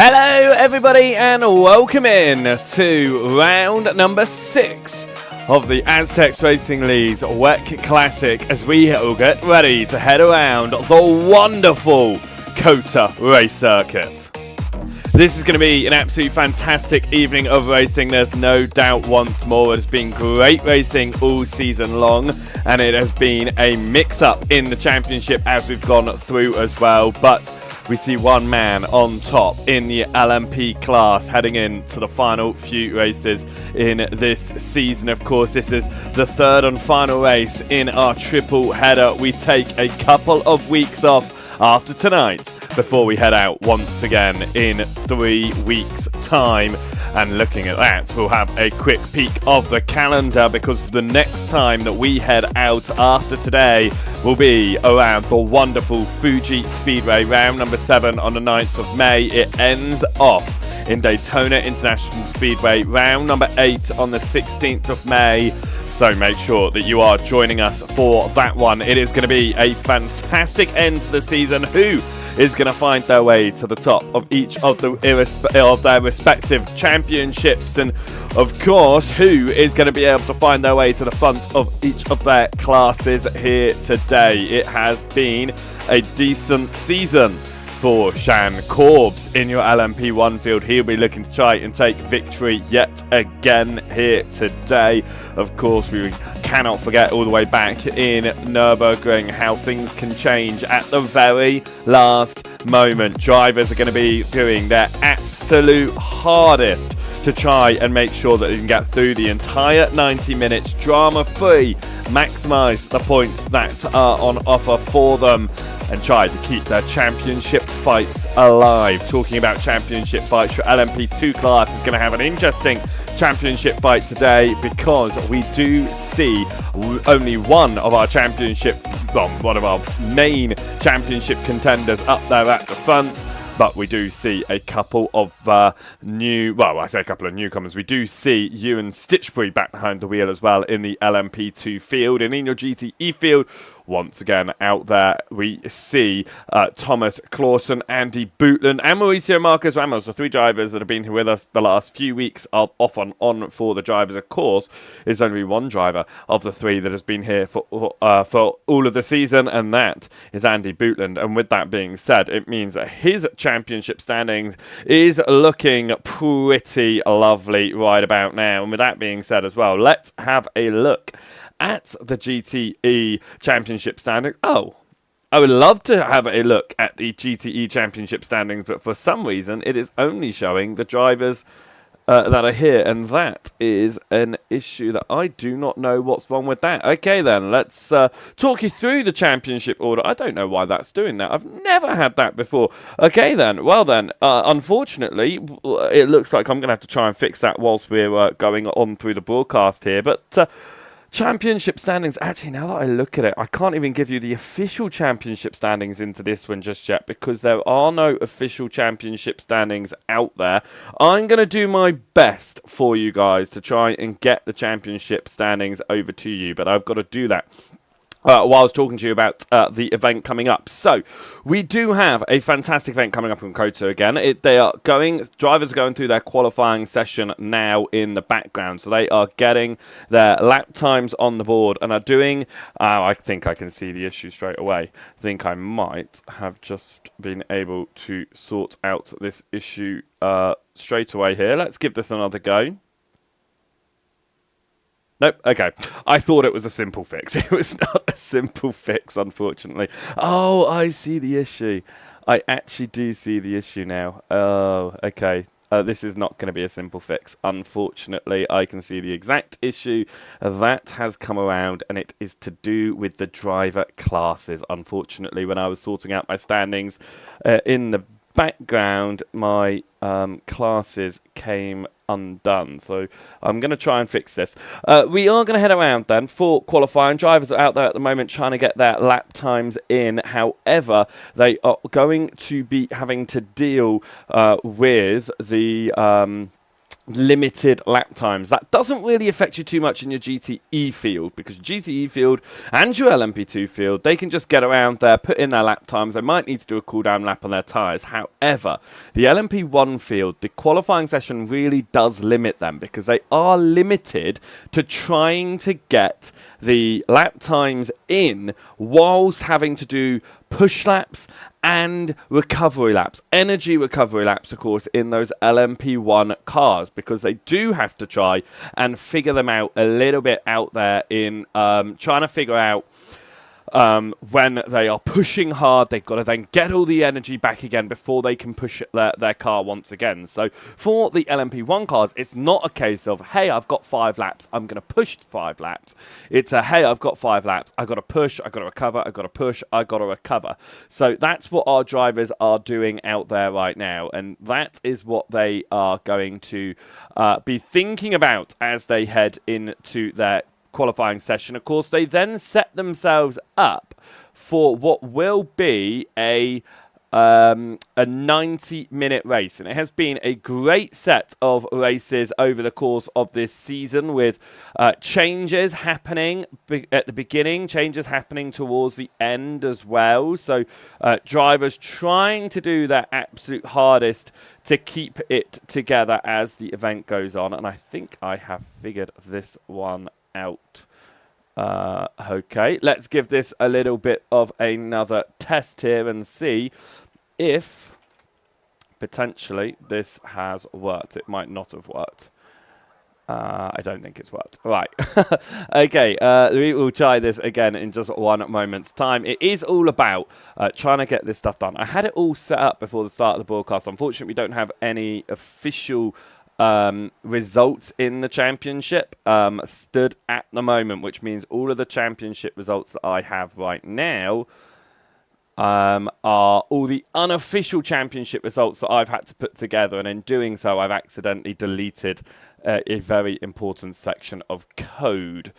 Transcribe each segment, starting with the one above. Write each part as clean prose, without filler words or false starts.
Hello everybody and welcome in to round number 6 of the Aztecs Racing League's WEC Classic as we will get ready to head around the wonderful COTA race circuit. This is going to be an absolutely fantastic evening of racing, there's no doubt once more. It has been great racing all season long and it has been a mix-up in the championship as we've gone through as well, but we see one man on top in the LMP class heading into the final few races in this season. Of course, this is the third and final race in our triple header. We take a couple of weeks off after tonight before we head out once again in 3 weeks' time. And looking at that, we'll have a quick peek of the calendar because the next time that we head out after today will be around the wonderful Fuji Speedway round number 7 on the 9th of May. It ends off in Daytona International Speedway round number 8 on the 16th of May. So make sure that you are joining us for that one. It is going to be a fantastic end to the season. Who is going to find their way to the top of each of their respective championships, and of course who is going to be able to find their way to the front of each of their classes here today. It has been a decent season for Shan Corbs in your LMP1 field. He'll be looking to try and take victory yet again here today. Of course, we cannot forget all the way back in Nürburgring how things can change at the very last moment. Drivers are going to be doing their absolute hardest to try and make sure that they can get through the entire 90 minutes drama-free, maximise the points that are on offer for them, and try to keep their championship fights alive. Talking about championship fights, your LMP2 class is going to have an interesting championship fight today because we do see only one of our main championship contenders up there at the front. But we do see a couple of newcomers. We do see Ewan Stitchbury back behind the wheel as well in the LMP2 field. And in your GTE field, once again out there, we see Thomas Clausen, Andy Bootland, and Mauricio Marquez Ramos, the 3 drivers that have been here with us the last few weeks, are off and on for the drivers. Of course, there's only one driver of the 3 that has been here for all of the season, and that is Andy Bootland. And with that being said, it means that his championship standings is looking pretty lovely right about now. And with that being said as well, let's have a look at the GTE Championship standings. Oh, I would love to have a look at the GTE Championship standings, but for some reason it is only showing the drivers that are here, and that is an issue that I do not know what's wrong with that. Okay then, let's talk you through the championship order. I don't know why that's doing that. I've never had that before. Okay then, well then, unfortunately, it looks like I'm going to have to try and fix that whilst we're going on through the broadcast here, but championship standings, actually now that I look at it, I can't even give you the official championship standings into this one just yet because there are no official championship standings out there. I'm going to do my best for you guys to try and get the championship standings over to you, but I've got to do that while I was talking to you about the event coming up. So, we do have a fantastic event coming up in COTA again. Drivers are going through their qualifying session now in the background. So, they are getting their lap times on the board and are doing, I think I can see the issue straight away. I think I might have just been able to sort out this issue straight away here. Let's give this another go. Nope, okay. I thought it was a simple fix. It was not a simple fix, unfortunately. Oh, I see the issue. I actually do see the issue now. Oh, okay. This is not going to be a simple fix. Unfortunately, I can see the exact issue that has come around, and it is to do with the driver classes. Unfortunately, when I was sorting out my standings in the background, my classes came undone. So I'm going to try and fix this. We are going to head around then for qualifying. Drivers are out there at the moment trying to get their lap times in. However, they are going to be having to deal with the limited lap times. That doesn't really affect you too much in your GTE field, because GTE field and your LMP2 field, they can just get around there, put in their lap times. They might need to do a cool down lap on their tyres. However, the LMP1 field, the qualifying session really does limit them, because they are limited to trying to get the lap times in whilst having to do push laps and recovery laps, energy recovery laps, of course, in those LMP1 cars, because they do have to try and figure them out a little bit out there in trying to figure out when they are pushing hard. They've got to then get all the energy back again before they can push their car once again. So for the LMP1 cars, it's not a case of, hey, I've got 5 laps, I'm going to push 5 laps. It's a, hey, I've got 5 laps, I've got to push, I've got to recover, I've got to push, I've got to recover. So that's what our drivers are doing out there right now, and that is what they are going to be thinking about as they head into their qualifying session. Of course, they then set themselves up for what will be a 90-minute race, and it has been a great set of races over the course of this season, with changes happening at the beginning, changes happening towards the end as well. So drivers trying to do their absolute hardest to keep it together as the event goes on, and I think I have figured this one out. Okay, let's give this a little bit of another test here and see if potentially this has worked. It might not have worked. I don't think it's worked. Right. Okay, we will try this again in just 1 moment's time. It is all about trying to get this stuff done. I had it all set up before the start of the broadcast. Unfortunately, we don't have any official results in the championship stood at the moment, which means all of the championship results that I have right now are all the unofficial championship results that I've had to put together, and in doing so I've accidentally deleted a very important section of code,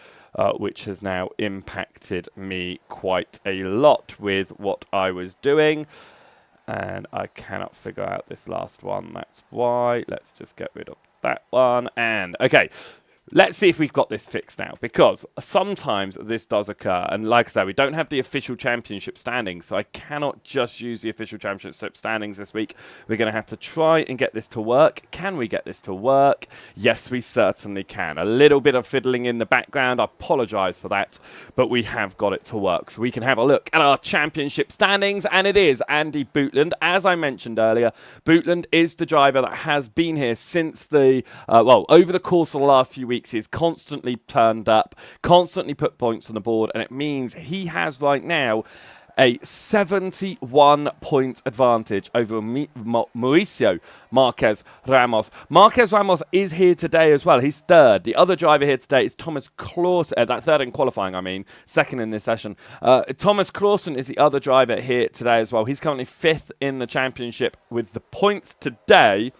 which has now impacted me quite a lot with what I was doing. And I cannot figure out this last one. That's why. Let's just get rid of that one. And, okay, let's see if we've got this fixed now, because sometimes this does occur. And like I said, we don't have the official championship standings, so I cannot just use the official championship standings this week. We're going to have to try and get this to work. Can we get this to work? Yes, we certainly can. A little bit of fiddling in the background. I apologise for that, but we have got it to work. So we can have a look at our championship standings, and it is Andy Bootland. As I mentioned earlier, Bootland is the driver that has been here since the, over the course of the last few weeks. He's constantly turned up, constantly put points on the board, and it means he has right now a 71-point advantage over Mauricio Marquez Ramos. Marquez Ramos is here today as well. He's third. The other driver here today is Thomas Clausen. That third in qualifying, I mean. Second in this session. Thomas Clausen is the other driver here today as well. He's currently 5th in the championship with the points today.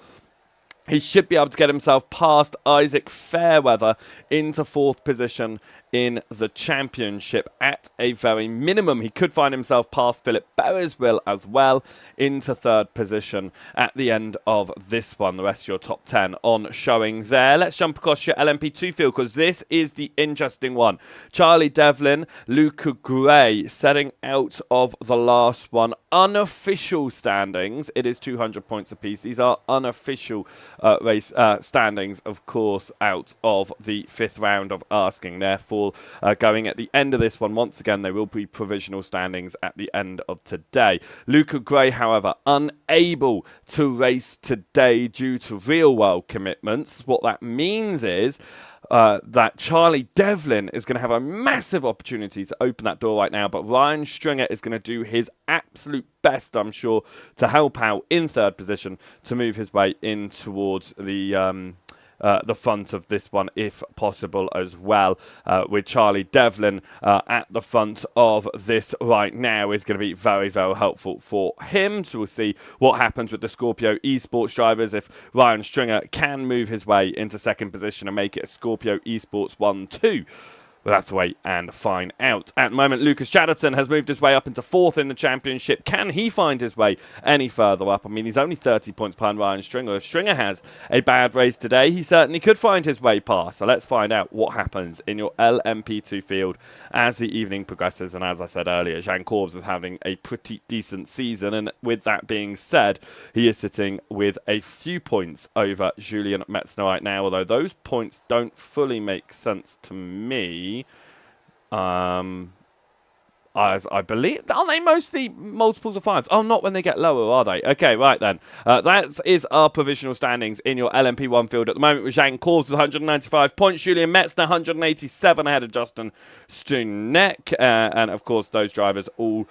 He should be able to get himself past Isaac Fairweather into 4th position in the championship at a very minimum. He could find himself past Philip Beresville as well into 3rd position at the end of this one. The rest of your top 10 on showing there. Let's jump across your LMP2 field, because this is the interesting one. Charlie Devlin, Luca Gray setting out of the last one. Unofficial standings. It is 200 points apiece. These are unofficial race standings, of course, out of the 5th round of asking. Therefore, going at the end of this one, once again, there will be provisional standings at the end of today. Luca Gray, however, unable to race today due to real-world commitments. What that means is that Charlie Devlin is going to have a massive opportunity to open that door right now, but Ryan Stringer is going to do his absolute best, I'm sure, to help out in 3rd position to move his way in towards the front of this one, if possible, as well. With Charlie Devlin at the front of this right now is going to be very, very helpful for him. So we'll see what happens with the Scorpio Esports drivers if Ryan Stringer can move his way into 2nd position and make it a Scorpio Esports 1-2. We'll have to wait and find out. At the moment, Lucas Chatterton has moved his way up into 4th in the championship. Can he find his way any further up? I mean, he's only 30 points behind Ryan Stringer. If Stringer has a bad race today, he certainly could find his way past. So let's find out what happens in your LMP2 field as the evening progresses. And as I said earlier, Jean Corbs is having a pretty decent season. And with that being said, he is sitting with a few points over Julian Metzner right now, although those points don't fully make sense to me. As I believe, are they mostly multiples of 5s? Oh, not when they get lower, are they? Okay, right then. That is our provisional standings in your LMP1 field at the moment, with Jean Corbs with 195 points, Julian Metzner 187 ahead of Justin Stunek, and of course those drivers all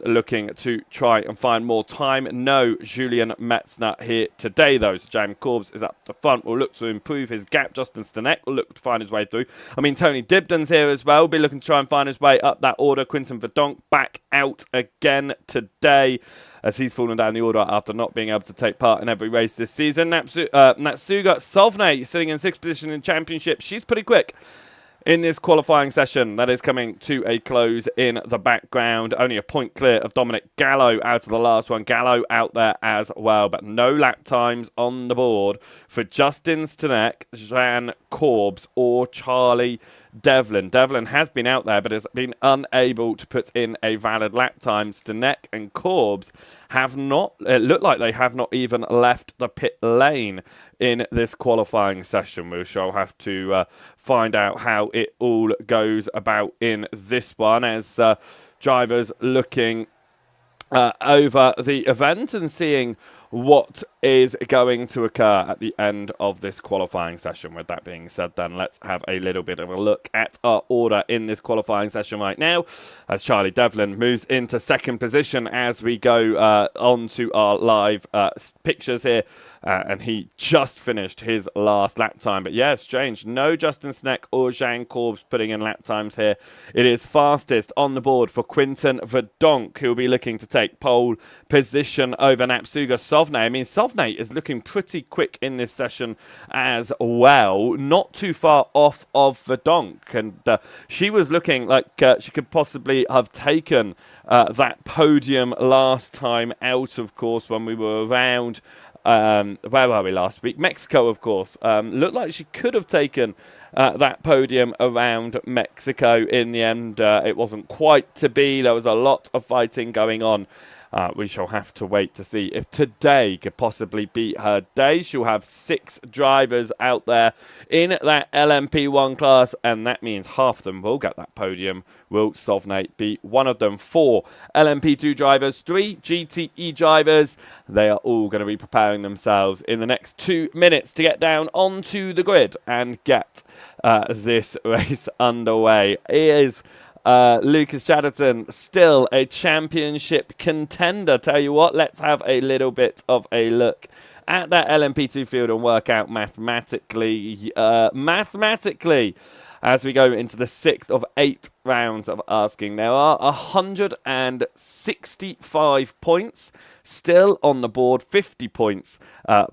looking to try and find more time. No Julian Metzner here today, though. So Jean Corbs is up the front, will look to improve his gap. Justin Stunek will look to find his way through. I mean, Tony Dibden's here as well, will be looking to try and find his way up that order. Quinton Verdonk back out again today, as he's fallen down the order after not being able to take part in every race this season. Natsuga Sovne sitting in 6th position in the championship. She's pretty quick in this qualifying session that is coming to a close in the background. Only a point clear of Dominic Gallo out of the last one. Gallo out there as well, but no lap times on the board for Justin Stanek, Jean Corbs or Charlie Devlin. Devlin has been out there, but has been unable to put in a valid lap time. Stanek and Corbs have not, it looked like they have not even left the pit lane in this qualifying session. We shall have to find out how it all goes about in this one, as drivers looking over the event and seeing what is going to occur at the end of this qualifying session. With that being said, then let's have a little bit of a look at our order in this qualifying session right now, as Charlie Devlin moves into 2nd position as we go on to our live pictures here. And he just finished his last lap time. But yeah, strange. No Justin Sneck or Jean Corbs putting in lap times here. It is fastest on the board for Quinton Verdonk, who will be looking to take pole position over Natsuga Sovne. I mean, Sovne is looking pretty quick in this session as well. Not too far off of Verdonk. And she was looking like she could possibly have taken that podium last time out, of course, when we were around... where were we last week? Mexico, of course. Looked like she could have taken that podium around Mexico. In the end, it wasn't quite to be. There was a lot of fighting going on. We shall have to wait to see if today could possibly be her day. She'll have 6 drivers out there in that LMP1 class, and that means half of them will get that podium. Will Sovne be one of them? 4 LMP2 drivers, 3 GTE drivers. They are all going to be preparing themselves in the next 2 minutes to get down onto the grid and get this race underway. Is Lucas Chatterton still a championship contender? Tell you what, let's have a little bit of a look at that LMP2 field and work out mathematically as we go into the 6th of 8 rounds of asking. There are 165 points still on the board, 50 points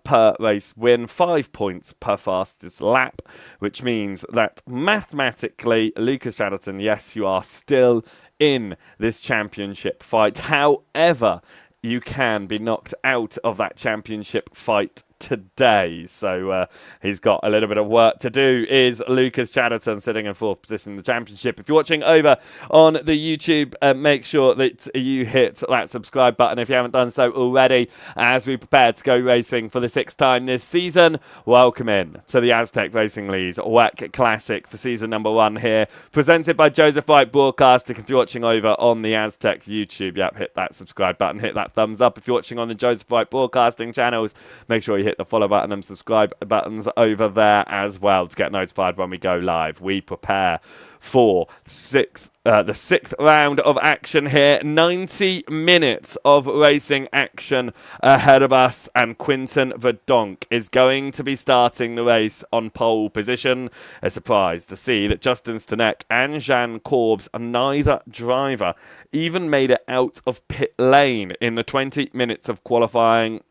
per race win, 5 points per fastest lap, which means that mathematically, Lucas Chatterton, yes, you are still in this championship fight. However, you can be knocked out of that championship fight today. So he's got a little bit of work to do, is Lucas Chatterton, sitting in 4th position in the championship. If you're watching over on the YouTube, make sure that you hit that subscribe button if you haven't done so already, as we prepare to go racing for the 6th time this season. Welcome in to the Aztec Racing League's WEC Classic for season number 1 here, presented by Joseph Wright Broadcasting. If you're watching over on the Aztec YouTube, hit that subscribe button, hit that thumbs up. If you're watching on the Joseph Wright Broadcasting channels, make sure you hit the follow button and subscribe buttons over there as well to get notified when we go live. We prepare for the 6th round of action here. 90 minutes of racing action ahead of us, and Quinton Verdonk is going to be starting the race on pole position. A surprise to see that Justin Stanek and Jean Corbs, neither driver, even made it out of pit lane in the 20 minutes of qualifying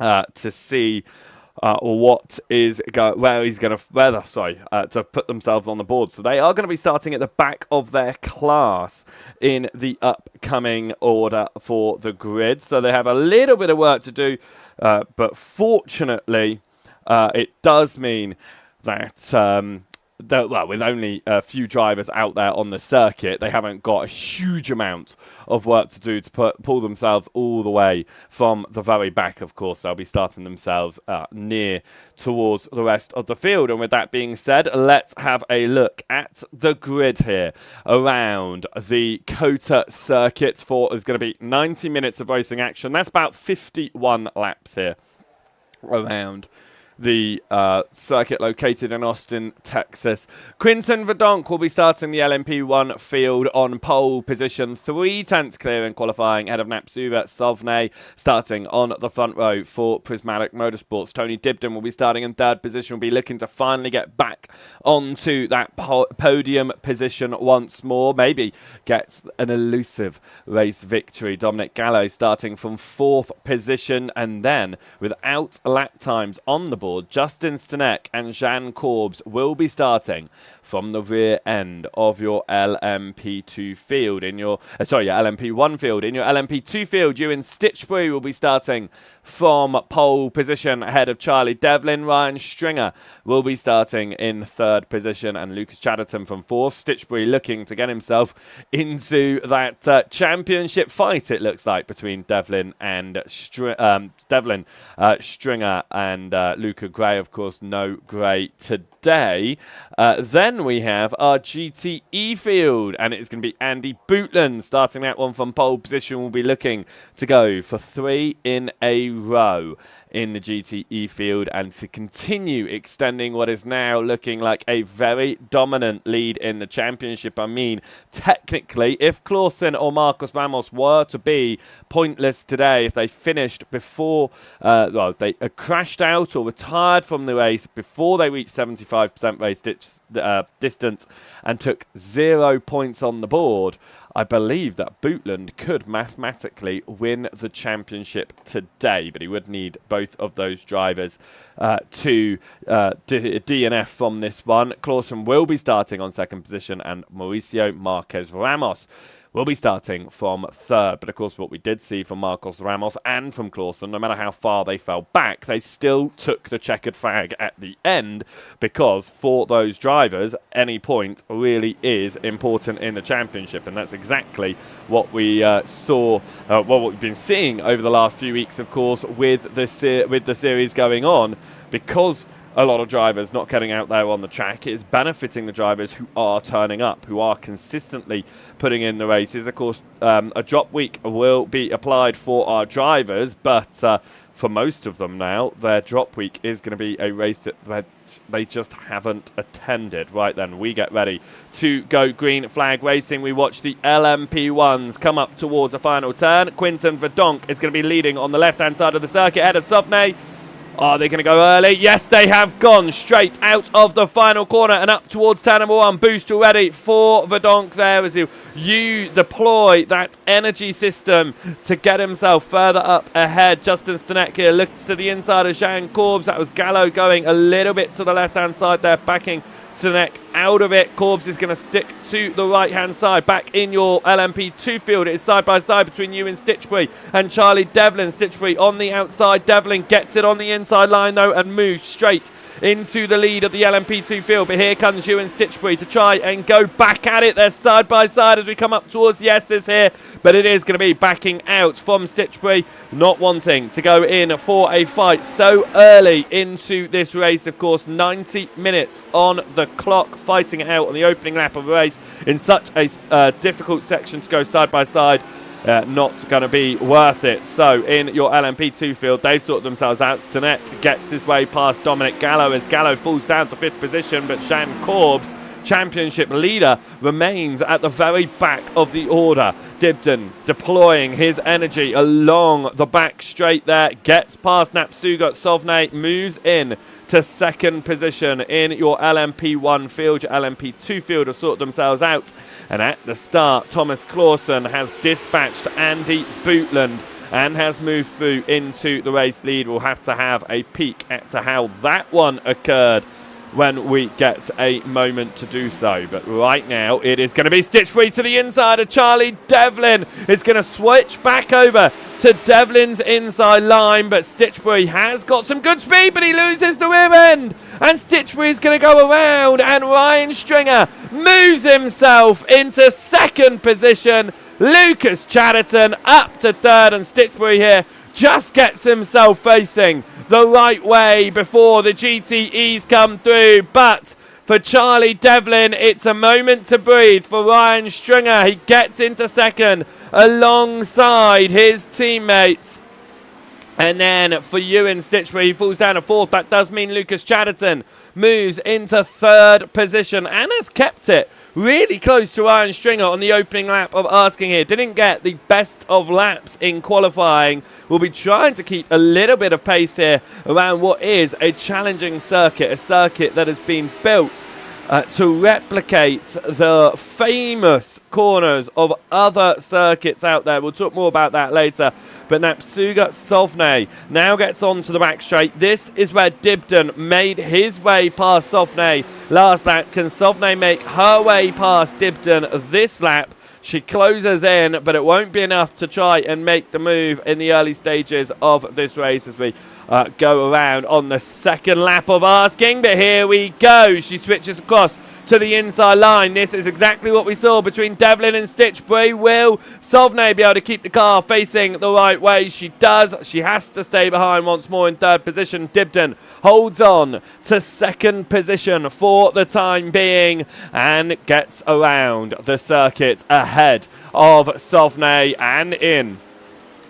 to see where he's going to put themselves on the board. So they are going to be starting at the back of their class in the upcoming order for the grid. So they have a little bit of work to do, but fortunately, it does mean that. With only a few drivers out there on the circuit, they haven't got a huge amount of work to do to pull themselves all the way from the very back. Of course, they'll be starting themselves near towards the rest of the field. And with that being said, let's have a look at the grid here around the COTA circuit for is going to be 90 minutes of racing action. That's about 51 laps here around the circuit located in Austin, Texas. Quinton Verdonk will be starting the LMP1 field on pole position, 3/10 clear in qualifying, ahead of Napsuva Sovne, starting on the front row for Prismatic Motorsports. Tony Dibden will be starting in third position, will be looking to finally get back onto that podium position once more, maybe gets an elusive race victory. Dominic Gallo starting from fourth position, and then without lap times on the board, Justin Stanek and Jan Korbs will be starting from the rear end of your LMP2 field. Your LMP1 field. In your LMP2 field, Ewan Stitchbury will be starting from pole position ahead of Charlie Devlin. Ryan Stringer will be starting in third position, and Lucas Chatterton from fourth. Stitchbury looking to get himself into that championship fight, it looks like, between Devlin and Stringer and Luca Gray. Of course, no Gray today. Then we have our GTE field, and it's going to be Andy Bootland starting that one from pole position. Will be looking to go for 3 in a row in the GTE field and to continue extending what is now looking like a very dominant lead in the championship. I mean, technically, if Clausen or Marcos Ramos were to be pointless today, if they finished before, they crashed out or retired from the race before they reached 75% race distance and took 0 points on the board, I believe that Bootland could mathematically win the championship today, but he would need both of those drivers to DNF from this one. Clausen will be starting on second position, and Mauricio Marquez Ramos will be starting from third. But of course, what we did see from Marcos Ramos and from Clausen, no matter how far they fell back, they still took the checkered flag at the end, because for those drivers, any point really is important in the championship. And that's exactly what we saw, what we've been seeing over the last few weeks, of course, with the series going on, because a lot of drivers not getting out there on the track. It is benefiting the drivers who are turning up, who are consistently putting in the races. Of course, a drop week will be applied for our drivers, but for most of them now, their drop week is going to be a race that they just haven't attended. Right then, we get ready to go green flag racing. We watch the LMP1s come up towards a final turn. Quinton Verdonk is going to be leading on the left-hand side of the circuit ahead of Sovne. Are they going to go early? Yes, they have gone straight out of the final corner and up towards turn number 1. Boost already for Verdonk there as you deploy that energy system to get himself further up ahead. Justin Stanek here looks to the inside of Jean Korbs. That was Gallo going a little bit to the left-hand side there, backing Stanek out of it. Korbs is going to stick to the right-hand side. Back in your LMP2 field, it is side-by-side between you and Stitchbury and Charlie Devlin. Stitchbury on the outside. Devlin gets it on the inside line, though, and moves straight into the lead of the LMP2 field. But here comes Ewan Stitchbury to try and go back at it. They're side by side as we come up towards the S's here, but it is going to be backing out from Stitchbury, not wanting to go in for a fight so early into this race. Of course, 90 minutes on the clock, fighting it out on the opening lap of the race in such a difficult section to go side by side. Not going to be worth it. So in your LMP2 field, they've sorted themselves out. Stanek gets his way past Dominic Gallo as Gallo falls down to 5th position, but Jean Korbs, championship leader, remains at the very back of the order. Dibden deploying his energy along the back straight there, gets past Napsuga Sovne, moves in to second position in your LMP1 field. Your LMP2 field have sorted themselves out, and at the start, Thomas Clausen has dispatched Andy Bootland and has moved through into the race lead. We'll have to have a peek at how that one occurred when we get a moment to do so. But right now, it is going to be Stitch Free to the inside of Charlie Devlin. It's going to switch back over to Devlin's inside line, but Stitch Free has got some good speed, but he loses the rear end. And Stitch Free is going to go around, and Ryan Stringer moves himself into second position. Lucas Chatterton up to third, and Stitch Free here just gets himself facing the right way before the GTEs come through. But for Charlie Devlin, it's a moment to breathe. For Ryan Stringer, he gets into second alongside his teammates. And then for Ewan Stitch Free, he falls down to fourth. That does mean Lucas Chatterton moves into third position and has kept it really close to Ryan Stringer on the opening lap of Asking here. Didn't get the best of laps in qualifying. We'll be trying to keep a little bit of pace here around what is a challenging circuit, a circuit that has been built to replicate the famous corners of other circuits out there. We'll talk more about that later. But Napsuga Sovne now gets onto the back straight. This is where Dibden made his way past Sovne last lap. Can Sovne make her way past Dibden this lap? She closes in, but it won't be enough to try and make the move in the early stages of this race as we go around on the second lap of Asking. But here we go. She switches across to the inside line. This is exactly what we saw between Devlin and Stitch Free. Will Sovne be able to keep the car facing the right way? She does. She has to stay behind once more in third position. Dibden holds on to second position for the time being and gets around the circuit ahead of Sovne and in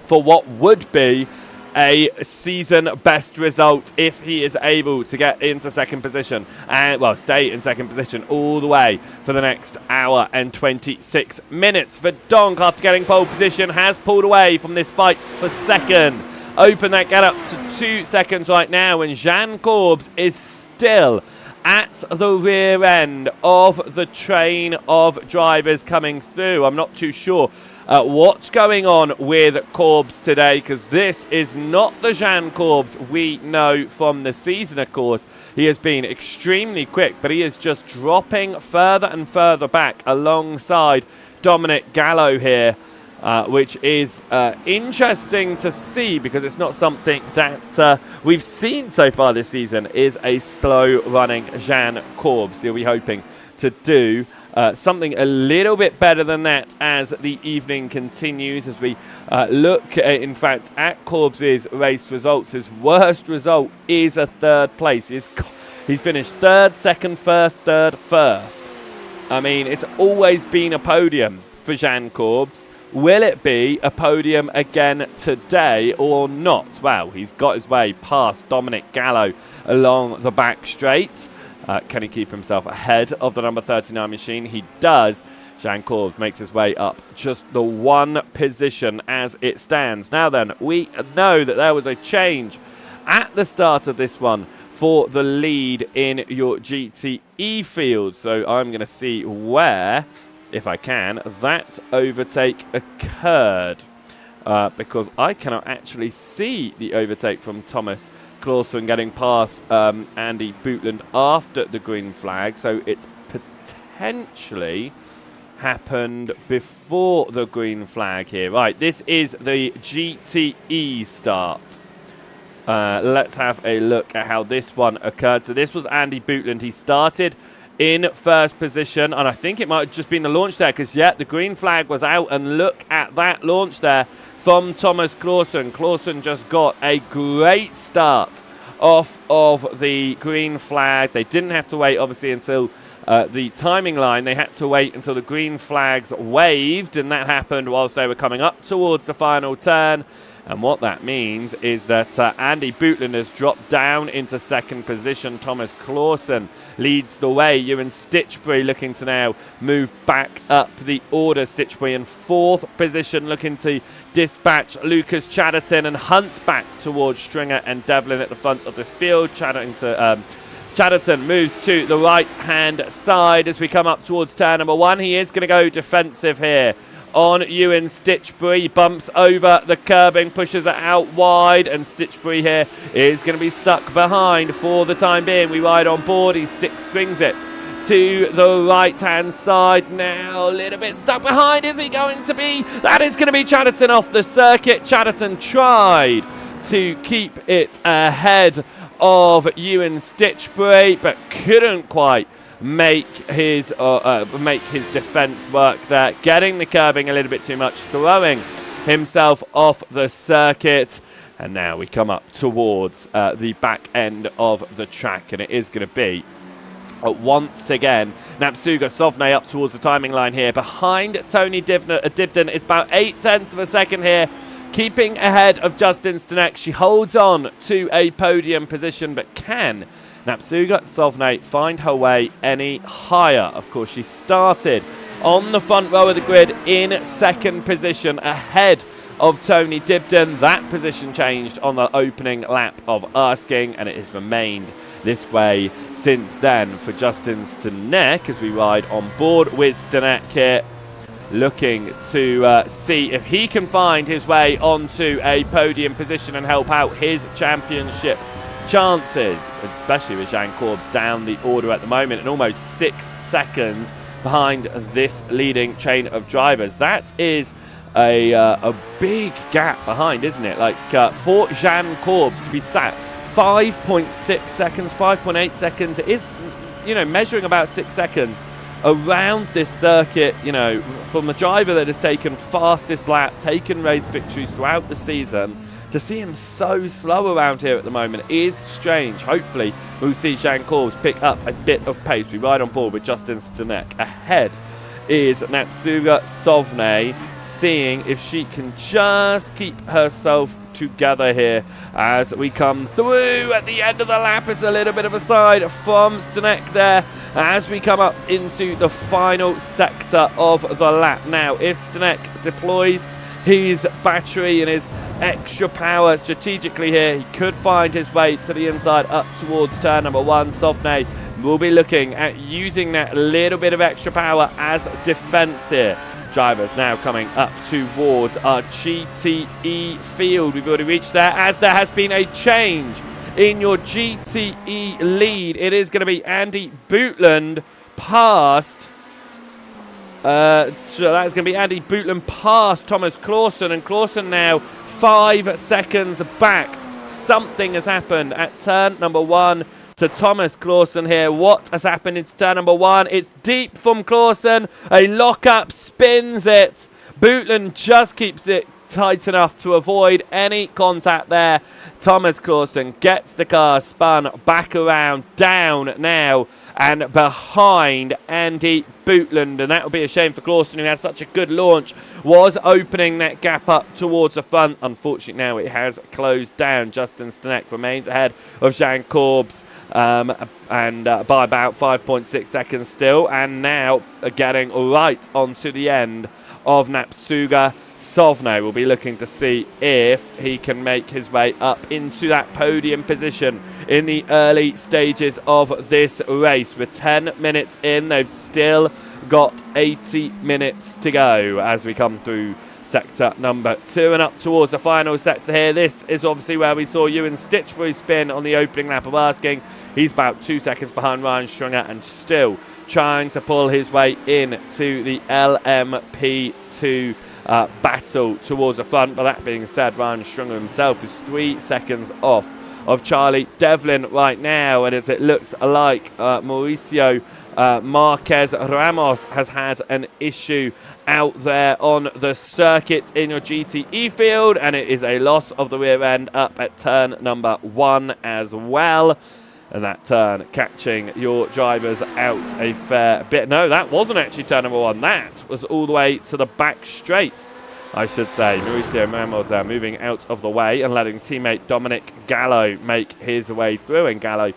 for what would be a season best result if he is able to get into second position and, well, stay in second position all the way for the next hour and 26 minutes. Verdonk, after getting pole position, has pulled away from this fight for second. Open that gap up to 2 seconds right now, and Jean Corbs is still at the rear end of the train of drivers coming through. I'm not too sure what's going on with Corbs today, because this is not the Jean Corbs we know from the season, of course. He has been extremely quick, but he is just dropping further and further back alongside Dominic Gallo here, which is interesting to see because it's not something that we've seen so far this season, is a slow-running Jean Corbs. He'll be hoping to do something a little bit better than that as the evening continues, as we look, in fact, at Corbs' race results. His worst result is a third place. He's finished third, second, first, third, first. I mean, it's always been a podium for Jean Corbs. Will it be a podium again today or not? Well, he's got his way past Dominic Gallo along the back straight. Can he keep himself ahead of the number 39 machine? He does. Jean Corbs makes his way up just the one position as it stands. Now then, we know that there was a change at the start of this one for the lead in your GTE field. So I'm going to see where, if I can, that overtake occurred. Because I cannot actually see the overtake from Thomas Clausen getting past Andy Bootland after the green flag. So it's potentially happened before the green flag here. Right, this is the GTE start. Let's have a look at how this one occurred. So this was Andy Bootland. He started in first position, and I think it might have just been the launch there, because, yeah, the green flag was out, and look at that launch there from Thomas Clausen. Clausen just got a great start off of the green flag. They didn't have to wait, obviously, until the timing line. They had to wait until the green flags waved, and that happened whilst they were coming up towards the final turn. And what that means is that Andy Bootland has dropped down into second position. Thomas Clausen leads the way. Ewan Stitch Free looking to now move back up the order. Stitch Free in fourth position, looking to dispatch Lucas Chatterton and hunt back towards Stringer and Devlin at the front of this field. Chatterton moves to the right-hand side as we come up towards turn number one. He is going to go defensive here on Ewan Stitchbury. Bumps over the curbing, pushes it out wide, and Stitchbury here is going to be stuck behind for the time being. We ride on board. He swings it to the right-hand side now. A little bit stuck behind. Is he going to be? That is going to be Chatterton off the circuit. Chatterton tried to keep it ahead of Ewan Stitchbury, but couldn't quite make his defence work there. Getting the curbing a little bit too much, throwing himself off the circuit. And now we come up towards the back end of the track, and it is going to be once again Napsuga Sovne up towards the timing line here. Behind Tony Dibden is about 0.8 of a second here, keeping ahead of Justin Stanek. She holds on to a podium position, but can Napsuga Sovne find her way any higher? Of course, she started on the front row of the grid in second position ahead of Tony Dibden. That position changed on the opening lap of asking, and it has remained this way since then for Justin Stanek as we ride on board with Stanek here, looking to see if he can find his way onto a podium position and help out his championship chances, especially with Jean Corbs down the order at the moment and almost 6 seconds behind this leading chain of drivers. That is a big gap behind, isn't it? Like for Jean Corbs to be sat 5.6 seconds, 5.8 seconds. It is, measuring about 6 seconds around this circuit, from the driver that has taken fastest lap, taken race victories throughout the season, to see him so slow around here at the moment is strange. Hopefully, we'll see Jean Corbs pick up a bit of pace. We ride on board with Justin Stanek. Ahead is Napsuga Sovne, seeing if she can just keep herself together here as we come through at the end of the lap. It's a little bit of a side from Stanek there as we come up into the final sector of the lap. Now, if Stanek deploys his battery and his extra power strategically here, he could find his way to the inside up towards turn number 1. Sovne will be looking at using that little bit of extra power as defense here. Drivers now coming up towards our GTE field. We've already reached there as there has been a change in your GTE lead. It is going to be Andy Bootland past so that's going to be Andy Bootland past Thomas Clausen, and Clausen now 5 seconds back. Something has happened at turn number 1 to Thomas Clausen here. What has happened into turn number 1? It's deep from Clausen. A lock-up spins it. Bootland just keeps it tight enough to avoid any contact there. Thomas Clausen gets the car spun back around, down now and behind Andy Bootland, and that will be a shame for Clausen, who had such a good launch, was opening that gap up towards the front. Unfortunately, now it has closed down. Justin Stanek remains ahead of Jean Corbs and by about 5.6 seconds still, and now getting right onto the end of Napsuga Sovne. Will be looking to see if he can make his way up into that podium position in the early stages of this race. With 10 minutes in, they've still got 80 minutes to go as we come through sector number 2 and up towards the final sector here. This is obviously where we saw Ewan Stitchbury spin on the opening lap of asking. He's about 2 seconds behind Ryan Strunger and still trying to pull his way in to the LMP2 battle towards the front. But that being said, Ryan Strunger himself is 3 seconds off of Charlie Devlin right now, and as it looks like Mauricio Marquez Ramos has had an issue out there on the circuit in your GTE field, and it is a loss of the rear end up at turn number 1 as well. And that turn catching your drivers out a fair bit. No, that wasn't actually turn number 1. That was all the way to the back straight, I should say. Mauricio Ramos there moving out of the way and letting teammate Dominic Gallo make his way through. And Gallo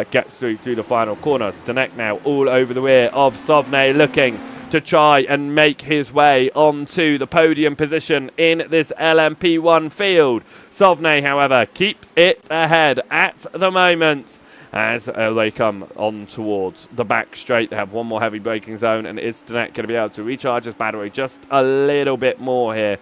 gets through the final corner. Stanek now all over the rear of Sovne, looking to try and make his way onto the podium position in this LMP1 field. Sovne, however, keeps it ahead at the moment as they come on towards the back straight. They have one more heavy braking zone, and is Stanek going to be able to recharge his battery just a little bit more here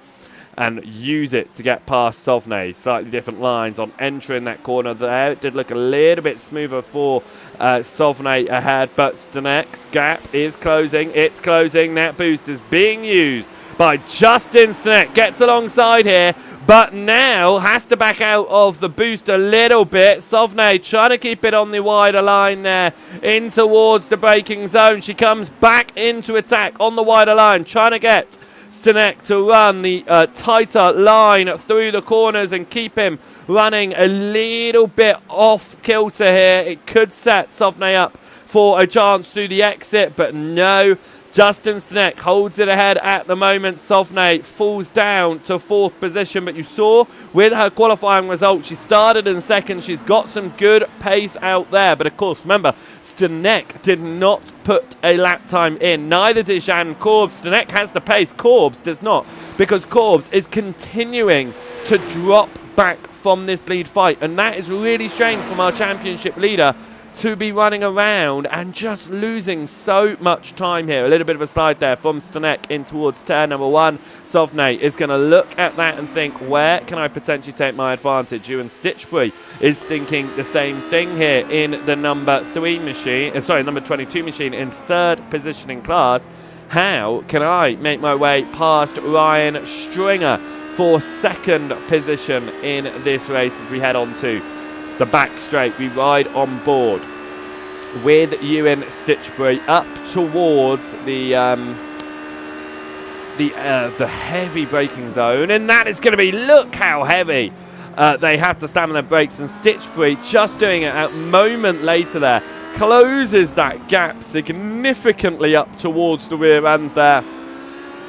and use it to get past Sovnay? Slightly different lines on entering that corner there. It did look a little bit smoother for Sovnay ahead, but Stanek's gap is closing. It's closing. That boost is being used by Justin Stanek. Gets alongside here, but now has to back out of the boost a little bit. Sovnay trying to keep it on the wider line there in towards the braking zone. She comes back into attack on the wider line, trying to get Stanek to run the tighter line through the corners and keep him running a little bit off kilter here. It could set Sovnay up for a chance through the exit, but no. Justin Stanek holds it ahead at the moment. Sovnay falls down to 4th position, but you saw with her qualifying result, she started in 2nd. She's got some good pace out there, but of course, remember, Stanek did not put a lap time in. Neither did Jeanne Corbs. Stanek has the pace, Corbs does not, because Corbs is continuing to drop back from this lead fight, and that is really strange from our championship leader to be running around and just losing so much time here. A little bit of a slide there from Stanek in towards turn number 1. Sovnay is going to look at that and think, where can I potentially take my advantage? Ewan Stitchbury is thinking the same thing here in the number 3 machine, number 22 machine in 3rd position in class. How can I make my way past Ryan Stringer for 2nd position in this race as we head on to the back straight? We ride on board with Ewan Stitchbury up towards the heavy braking zone, and that is going to be, look how heavy they have to slam on their brakes, and Stitchbury just doing it a moment later there closes that gap significantly up towards the rear end there.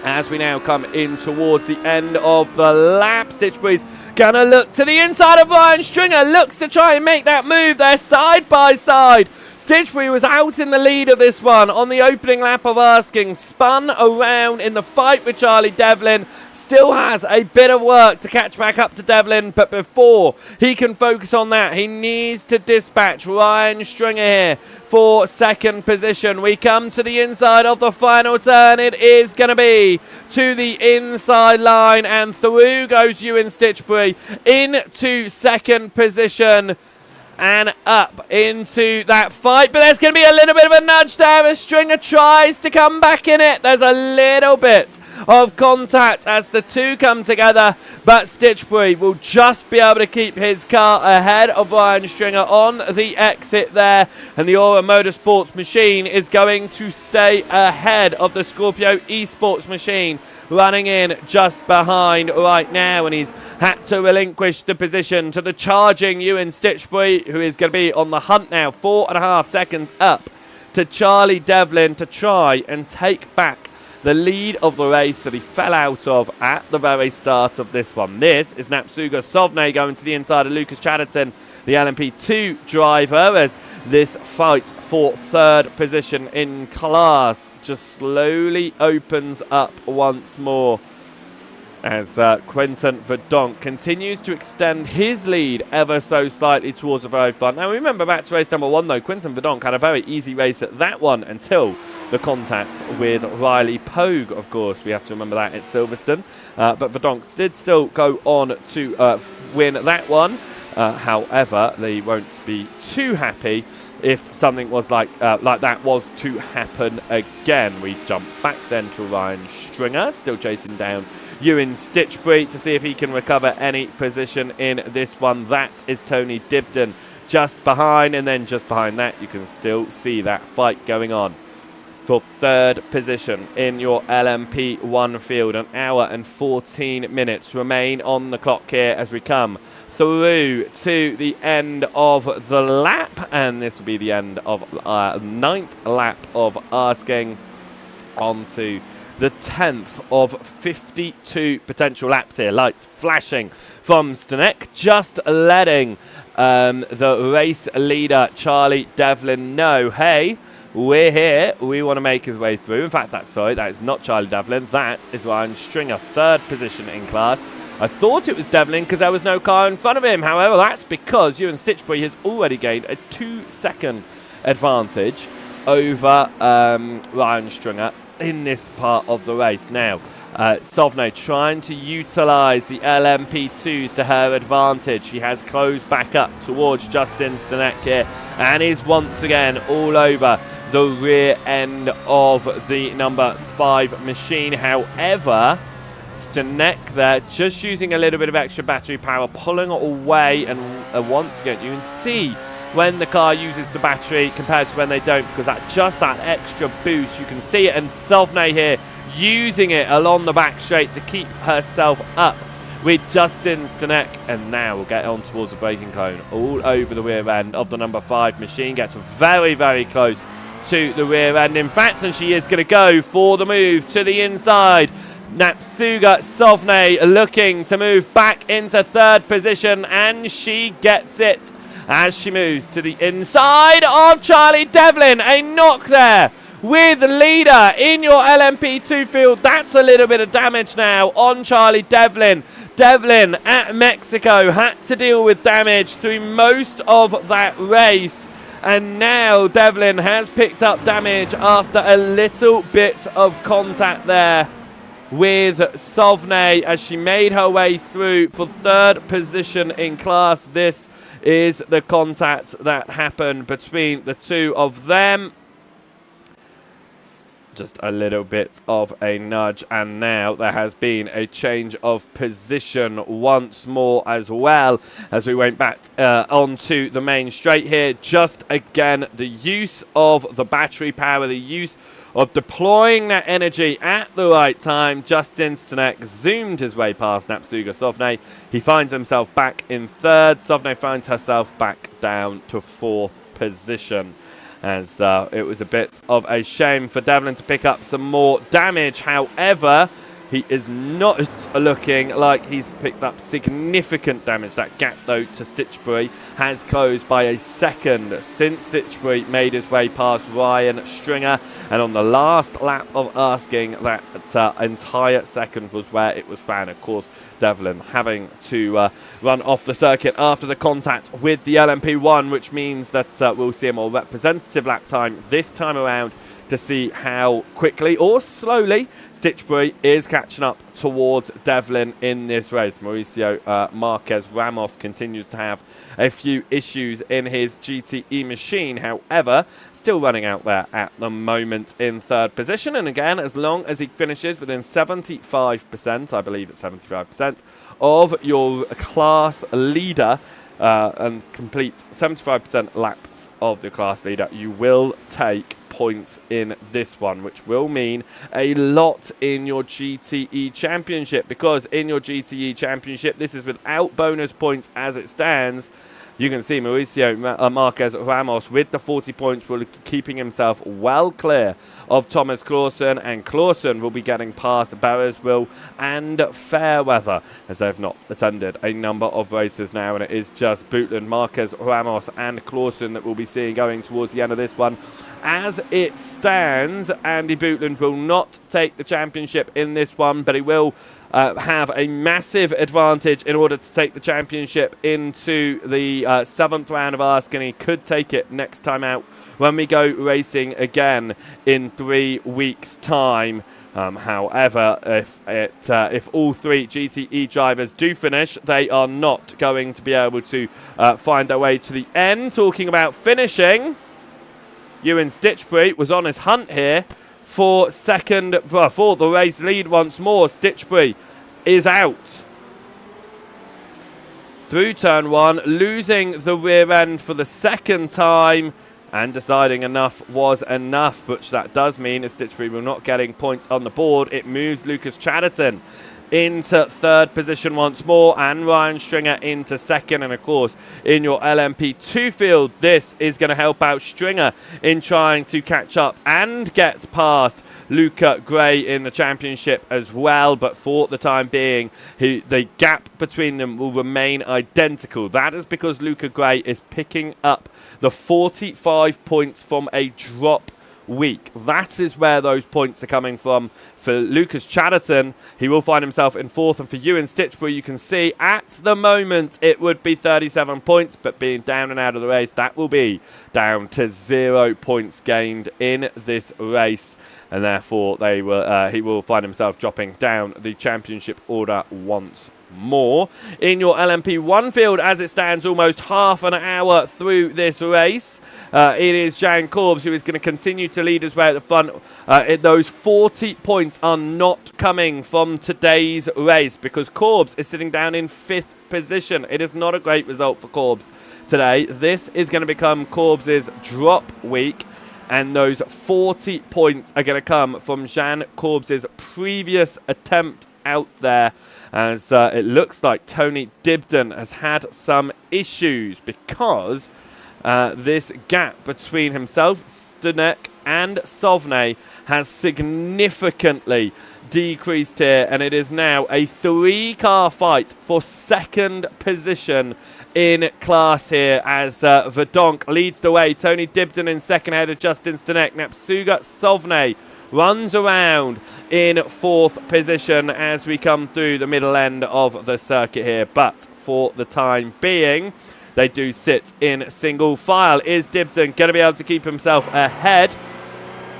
As we now come in towards the end of the lap, Stitchbury's gonna look to the inside of Ryan Stringer, looks to try and make that move there side by side. Stitchbury was out in the lead of this one on the opening lap of Asking, spun around in the fight with Charlie Devlin, still has a bit of work to catch back up to Devlin, but before he can focus on that, he needs to dispatch Ryan Stringer here for 2nd position. We come to the inside of the final turn. It is going to be to the inside line, and through goes Ewan Stitchbury into 2nd position and up into that fight. But there's going to be a little bit of a nudge there as Stringer tries to come back in it. There's a little bit of contact as the two come together, but Stitchbury will just be able to keep his car ahead of Ryan Stringer on the exit there, and the Aura Motorsports machine is going to stay ahead of the Scorpio Esports machine, running in just behind right now, and he's had to relinquish the position to the charging Ewan Stitchbury, who is going to be on the hunt now, 4.5 seconds up to Charlie Devlin to try and take back the lead of the race that he fell out of at the very start of this one. This is Napsuga Sovnay going to the inside of Lucas Chatterton, the LMP2 driver, as this fight for 3rd position in class just slowly opens up once more as Quentin Verdonk continues to extend his lead ever so slightly towards the very front. Now remember, back to race number 1 though, Quentin Verdonk had a very easy race at that one until the contact with Riley Pogue, of course. We have to remember that at Silverstone. But Verdonk did still go on to win that one. However, they won't be too happy if something was like that was to happen again. We jump back then to Ryan Stringer, still chasing down Ewan Stitchbury to see if he can recover any position in this one. That is Tony Dibden just behind, and then just behind that you can still see that fight going on for 3rd position in your LMP1 field. An hour and 14 minutes remain on the clock here as we come through to the end of the lap, and this will be the end of 9th lap of Asking, on to the 10th of 52 potential laps here. Lights flashing from Stanek, just letting the race leader Charlie Devlin know, hey, we're here, we want to make his way through. In fact, that is not Charlie Devlin, that is Ryan Stringer, 3rd position in class. I thought it was Devlin because there was no car in front of him. However, that's because Ewan Stitchbury has already gained a 2-second advantage over Ryan Stringer in this part of the race. Now, Sovne trying to utilise the LMP2s to her advantage. She has closed back up towards Justin Stanek here and is once again all over the rear end of the number 5 machine. However, Stanek there just using a little bit of extra battery power, pulling away, and once again you can see when the car uses the battery compared to when they don't, because that extra boost, you can see it. And Sovne here using it along the back straight to keep herself up with Justin Stanek. And now we'll get on towards the braking cone, all over the rear end of the number 5 machine. Gets very, very close to the rear end, in fact, and she is going to go for the move to the inside. Natsuga Sovne looking to move back into 3rd position, and she gets it as she moves to the inside of Charlie Devlin. A knock there with the leader in your LMP2 field. That's a little bit of damage now on Charlie Devlin. Devlin at Mexico had to deal with damage through most of that race. And now Devlin has picked up damage after a little bit of contact there with Sovne as she made her way through for 3rd position in class. This is the contact that happened between the two of them. Just a little bit of a nudge, and now there has been a change of position once more, as well as we went back onto the main straight here. Just again, the use of the battery power, the use of deploying that energy at the right time. Justin Stanek zoomed his way past Natsuga Sovne. He finds himself back in 3rd. Sovne finds herself back down to 4th position, as it was a bit of a shame for Devlin to pick up some more damage. However, he is not looking like he's picked up significant damage. That gap, though, to Stitchbury has closed by a second since Stitchbury made his way past Ryan Stringer. And on the last lap of asking, that entire second was where it was found. Of course, Devlin having to run off the circuit after the contact with the LMP1, which means that we'll see a more representative lap time this time around to see how quickly or slowly Stitchbury is catching up towards Devlin in this race. Mauricio Marquez Ramos continues to have a few issues in his GTE machine. However, still running out there at the moment in 3rd position. And again, as long as he finishes within 75%, I believe it's 75%, of your class leader, and complete 75% laps of the class leader, you will take points in this one, which will mean a lot in your GTE championship, because in your GTE championship, this is without bonus points as it stands. You can see Mauricio Marquez Ramos with the 40 points will be keeping himself well clear of Thomas Clausen, and Clausen will be getting past Beresville and Fairweather, as they've not attended a number of races now, and it is just Bootland, Marquez Ramos and Clausen that we'll be seeing going towards the end of this one. As it stands, Andy Bootland will not take the championship in this one, but he will have a massive advantage in order to take the championship into the 7th round of Ask, and he could take it next time out when we go racing again in 3 weeks' time. However, if all 3 GTE drivers do finish, they are not going to be able to find their way to the end. Talking about finishing, Ewan Stitchbury was on his hunt here for the race lead once more. Stitchbury is out through turn 1, losing the rear end for the 2nd time and deciding enough was enough, which that does mean is Stitchbury will not getting points on the board. It moves Lucas Chatterton into 3rd position once more, and Ryan Stringer into 2nd. And of course, in your LMP2 field, this is going to help out Stringer in trying to catch up and gets past Luca Gray in the championship as well. But for the time being, the gap between them will remain identical. That is because Luca Gray is picking up the 45 points from a drop week. That is where those points are coming from. For Lucas Chatterton, he will find himself in 4th, and for Ewan Stitchwell, you can see at the moment it would be 37 points, but being down and out of the race, that will be down to 0 points gained in this race, and therefore he will find himself dropping down the championship order once more. In your LMP1 field, as it stands, almost half an hour through this race, it is Jan Corbs who is going to continue to lead his way at the front. Those 40 points are not coming from today's race because Corbs is sitting down in 5th position. It is not a great result for Corbs today. This is going to become Corbs' drop week, and those 40 points are going to come from Jan Corbs' previous attempt out there, as it looks like Tony Dibden has had some issues because this gap between himself, Stanek and Sovnay has significantly decreased here, and it is now a 3-car fight for 2nd position in class here as Verdonk leads the way. Tony Dibden in 2nd ahead of Justin Stanek. Napsuga Sovnay runs around in 4th position as we come through the middle end of the circuit here, but for the time being they do sit in single file. Is Dibden going to be able to keep himself ahead?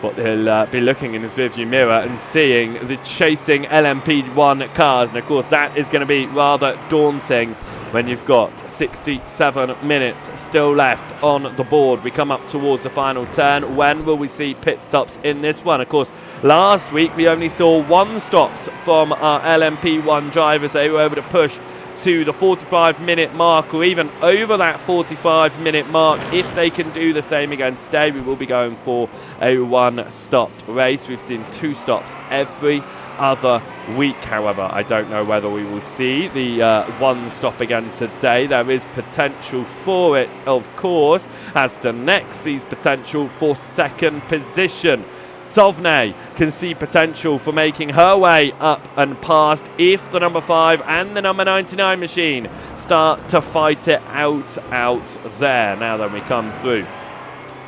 But he'll be looking in his rearview mirror and seeing the chasing LMP1 cars, and of course that is going to be rather daunting when you've got 67 minutes still left on the board. We come up towards the final turn. When will we see pit stops in this one? Of course, last week we only saw 1 stop from our LMP1 drivers. They were able to push to the 45-minute mark, or even over that 45-minute mark. If they can do the same again today, we will be going for a 1-stopped race. We've seen 2 stops every other week. However, I don't know whether we will see the 1 stop again today. There is potential for it, of course, as the next sees potential for 2nd position. Sovnay can see potential for making her way up and past if the number 5 and the number 99 machine start to fight it out there. Now then, we come through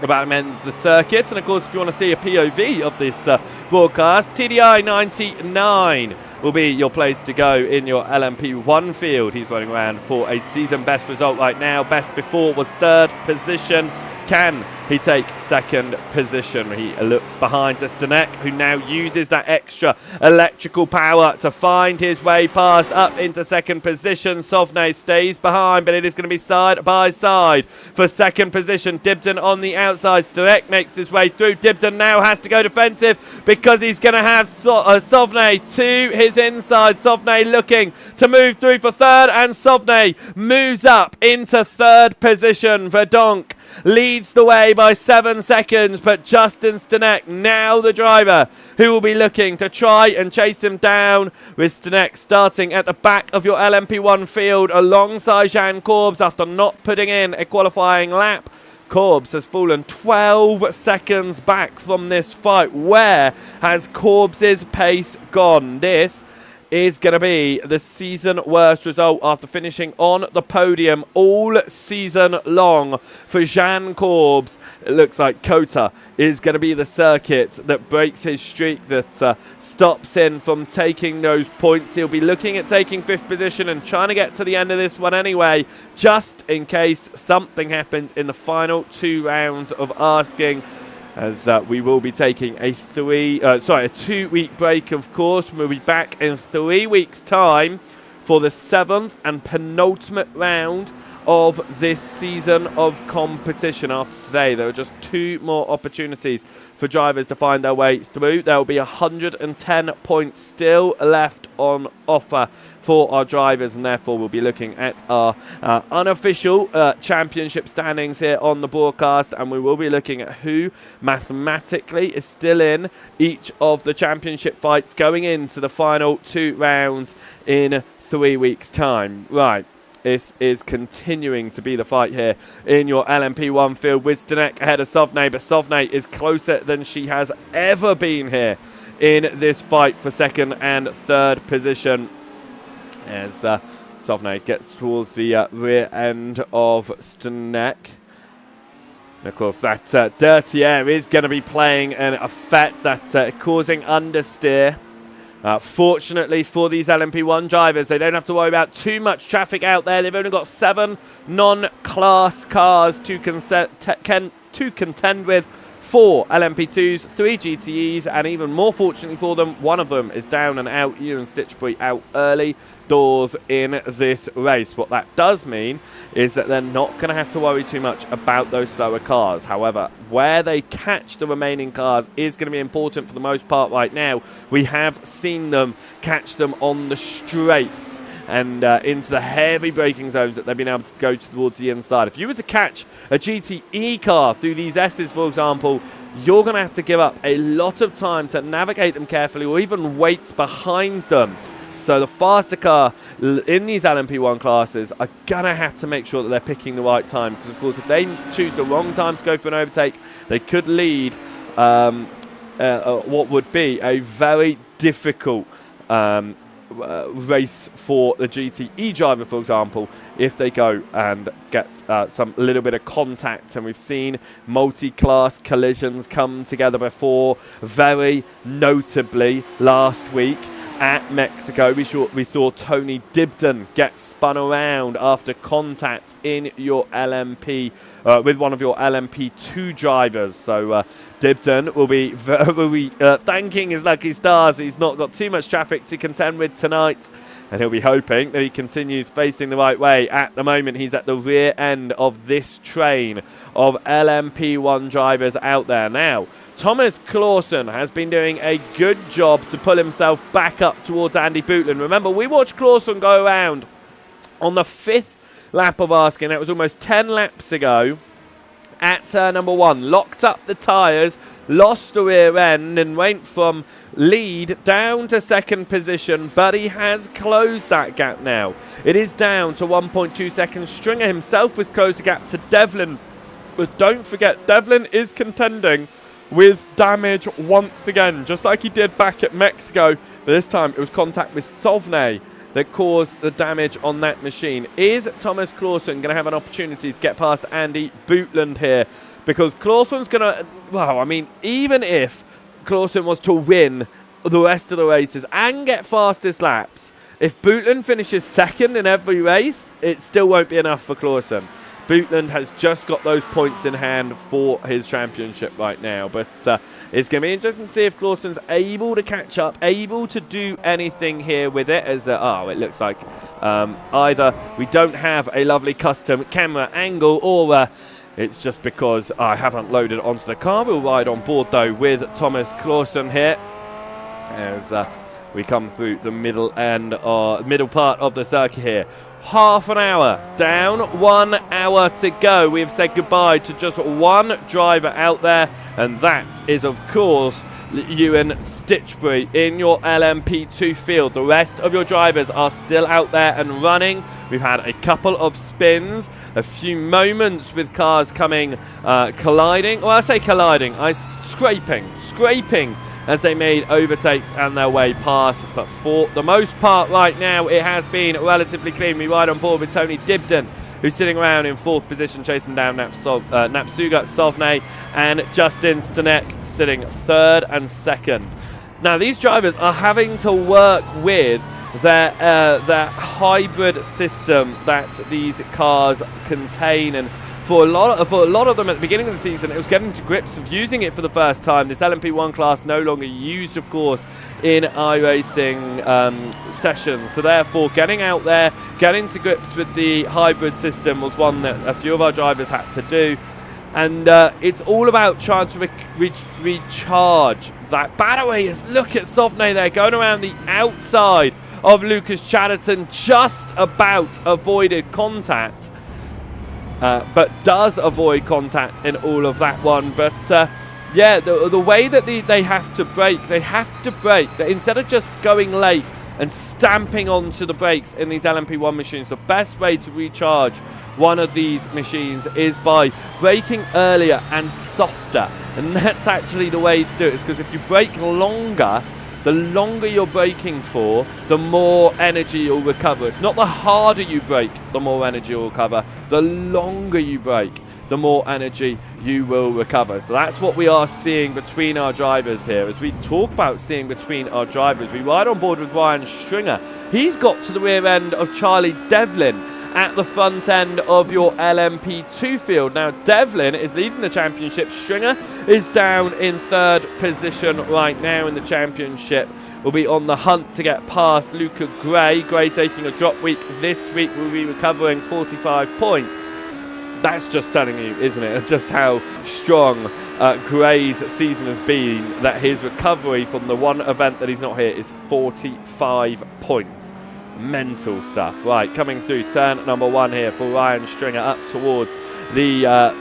the bottom end of the circuit, and of course if you want to see a POV of this broadcast, TDI 99 will be your place to go in your LMP1 field. He's running around for a season best result right now. Best before was 3rd position. Can he take 2nd position? He looks behind to Stanek, who now uses that extra electrical power to find his way past up into 2nd position. Sovnay stays behind, but it is going to be side by side for 2nd position. Dibden on the outside. Stanek makes his way through. Dibden now has to go defensive because he's going to have Sovnay to his inside. Sovnay looking to move through for 3rd, and Sovnay moves up into 3rd position. Verdonk leads the way by 7 seconds, but Justin Stanek now the driver who will be looking to try and chase him down, with Stanek starting at the back of your LMP1 field alongside Jan Corbs after not putting in a qualifying lap. Corbs has fallen 12 seconds back from this fight. Where has Corbs' pace gone? This is going to be the season worst result after finishing on the podium all season long for Jan Corbs. It looks like COTA is going to be the circuit that breaks his streak, that stops him from taking those points. He'll be looking at taking 5th position and trying to get to the end of this one anyway, just in case something happens in the final 2 rounds of asking, as we will be taking a 2-week break, of course. We'll be back in 3 weeks' time for the 7th and penultimate round of this season of competition. After today, there are just 2 more opportunities for drivers to find their way through. There will be 110 points still left on offer for our drivers, and therefore we'll be looking at our unofficial championship standings here on the broadcast, and we will be looking at who mathematically is still in each of the championship fights going into the final 2 rounds in 3 weeks' time. Right. This is continuing to be the fight here in your LMP1 field, with Stanek ahead of Sovnay, but Sovnay is closer than she has ever been here in this fight for 2nd and 3rd position, as Sovnay gets towards the rear end of Stanek. And of course, that dirty air is going to be playing an effect that's causing understeer. Fortunately for these LMP1 drivers, they don't have to worry about too much traffic out there. They've only got 7 non-class cars to contend with. 4 LMP2s, 3 GTEs, and even more fortunately for them, one of them is down and out. Ewan Stitchbury out early doors in this race. What that does mean is that they're not going to have to worry too much about those slower cars. However, where they catch the remaining cars is going to be important for the most part right now. We have seen them catch them on the straights and into the heavy braking zones that they've been able to go towards the inside. If you were to catch a GTE car through these S's, for example, you're going to have to give up a lot of time to navigate them carefully or even wait behind them. So the faster car in these LMP1 classes are going to have to make sure that they're picking the right time, because, of course, if they choose the wrong time to go for an overtake, they could lead what would be a very difficult race for the GTE driver, for example, if they go and get some little bit of contact. And we've seen multi-class collisions come together before, very notably last week at Mexico. We saw Tony Dibden get spun around after contact in your LMP with one of your LMP2 drivers. So Dibden will be thanking his lucky stars he's not got too much traffic to contend with tonight, and he'll be hoping that he continues facing the right way. At the moment, he's at the rear end of this train of LMP1 drivers out there. Now, Thomas Clausen has been doing a good job to pull himself back up towards Andy Bootland. Remember, we watched Clausen go around on the 5th lap of asking. That was almost 10 laps ago at turn number 1. Locked up the tyres, lost the rear end, and went from lead down to second position, but he has closed that gap now. It is down to 1.2 seconds. Stringer himself has closed the gap to Devlin, but don't forget, Devlin is contending with damage once again, just like he did back at Mexico, but this time it was contact with Sauvigny that caused the damage on that machine. Is Thomas Clausen going to have an opportunity to get past Andy Bootland here? Because Clausen's going to, well, I mean, even if Clausen was to win the rest of the races and get fastest laps, if Bootland finishes second in every race, it still won't be enough for Clausen. Bootland has just got those points in hand for his championship right now. But it's going to be interesting to see if Clausen's able to catch up, able to do anything here with it. As it looks like either we don't have a lovely custom camera angle, or it's just because I haven't loaded it onto the car. We'll ride on board, though, with Thomas Clausen here as we come through the middle part of the circuit here. Half an hour down, 1 hour to go. We have said goodbye to just one driver out there, and that is, of course, Ewan Stitchbury in your LMP2 field. The rest of your drivers are still out there and running. We've had a couple of spins, a few moments with cars coming, colliding. Well, I say colliding, scraping as they made overtakes and their way past. But for the most part right now, it has been relatively clean. We ride on board with Tony Dibden, who's sitting around in 4th position, chasing down Napsuga Sauvigny, and Justin Stanek sitting 3rd and 2nd. Now, these drivers are having to work with their hybrid system that these cars contain, and for a lot of them at the beginning of the season, it was getting to grips of using it for the first time. This LMP1 class no longer used, of course, in iRacing sessions. So therefore, getting out there, getting to grips with the hybrid system was one that a few of our drivers had to do. And it's all about trying to recharge that battery. Look at Sauvigny there, going around the outside of Lucas Chatterton, just about avoided contact. But does avoid contact in all of that one. But yeah, the way that they have to brake, that instead of just going late and stamping onto the brakes in these LMP1 machines, the best way to recharge one of these machines is by braking earlier and softer. And that's actually the way to do it, is because if you brake longer, the longer you're braking for, the more energy you'll recover. It's not the harder you brake, the more energy you'll recover. The longer you brake, the more energy you will recover. So that's what we are seeing between our drivers here. As we talk about seeing between our drivers, we ride on board with Ryan Stringer. He's got to the rear end of Charlie Devlin at the front end of your LMP2 field. Now, Devlin is leading the championship. Stringer is down in third position right now in the championship. Will be on the hunt to get past Luca Gray. Gray taking a drop week this week, will be recovering 45 points. That's just telling you, isn't it, just how strong Gray's season has been, that his recovery from the one event that he's not here is 45 points. Mental stuff. Right, coming through turn number 1 here for Ryan Stringer up towards the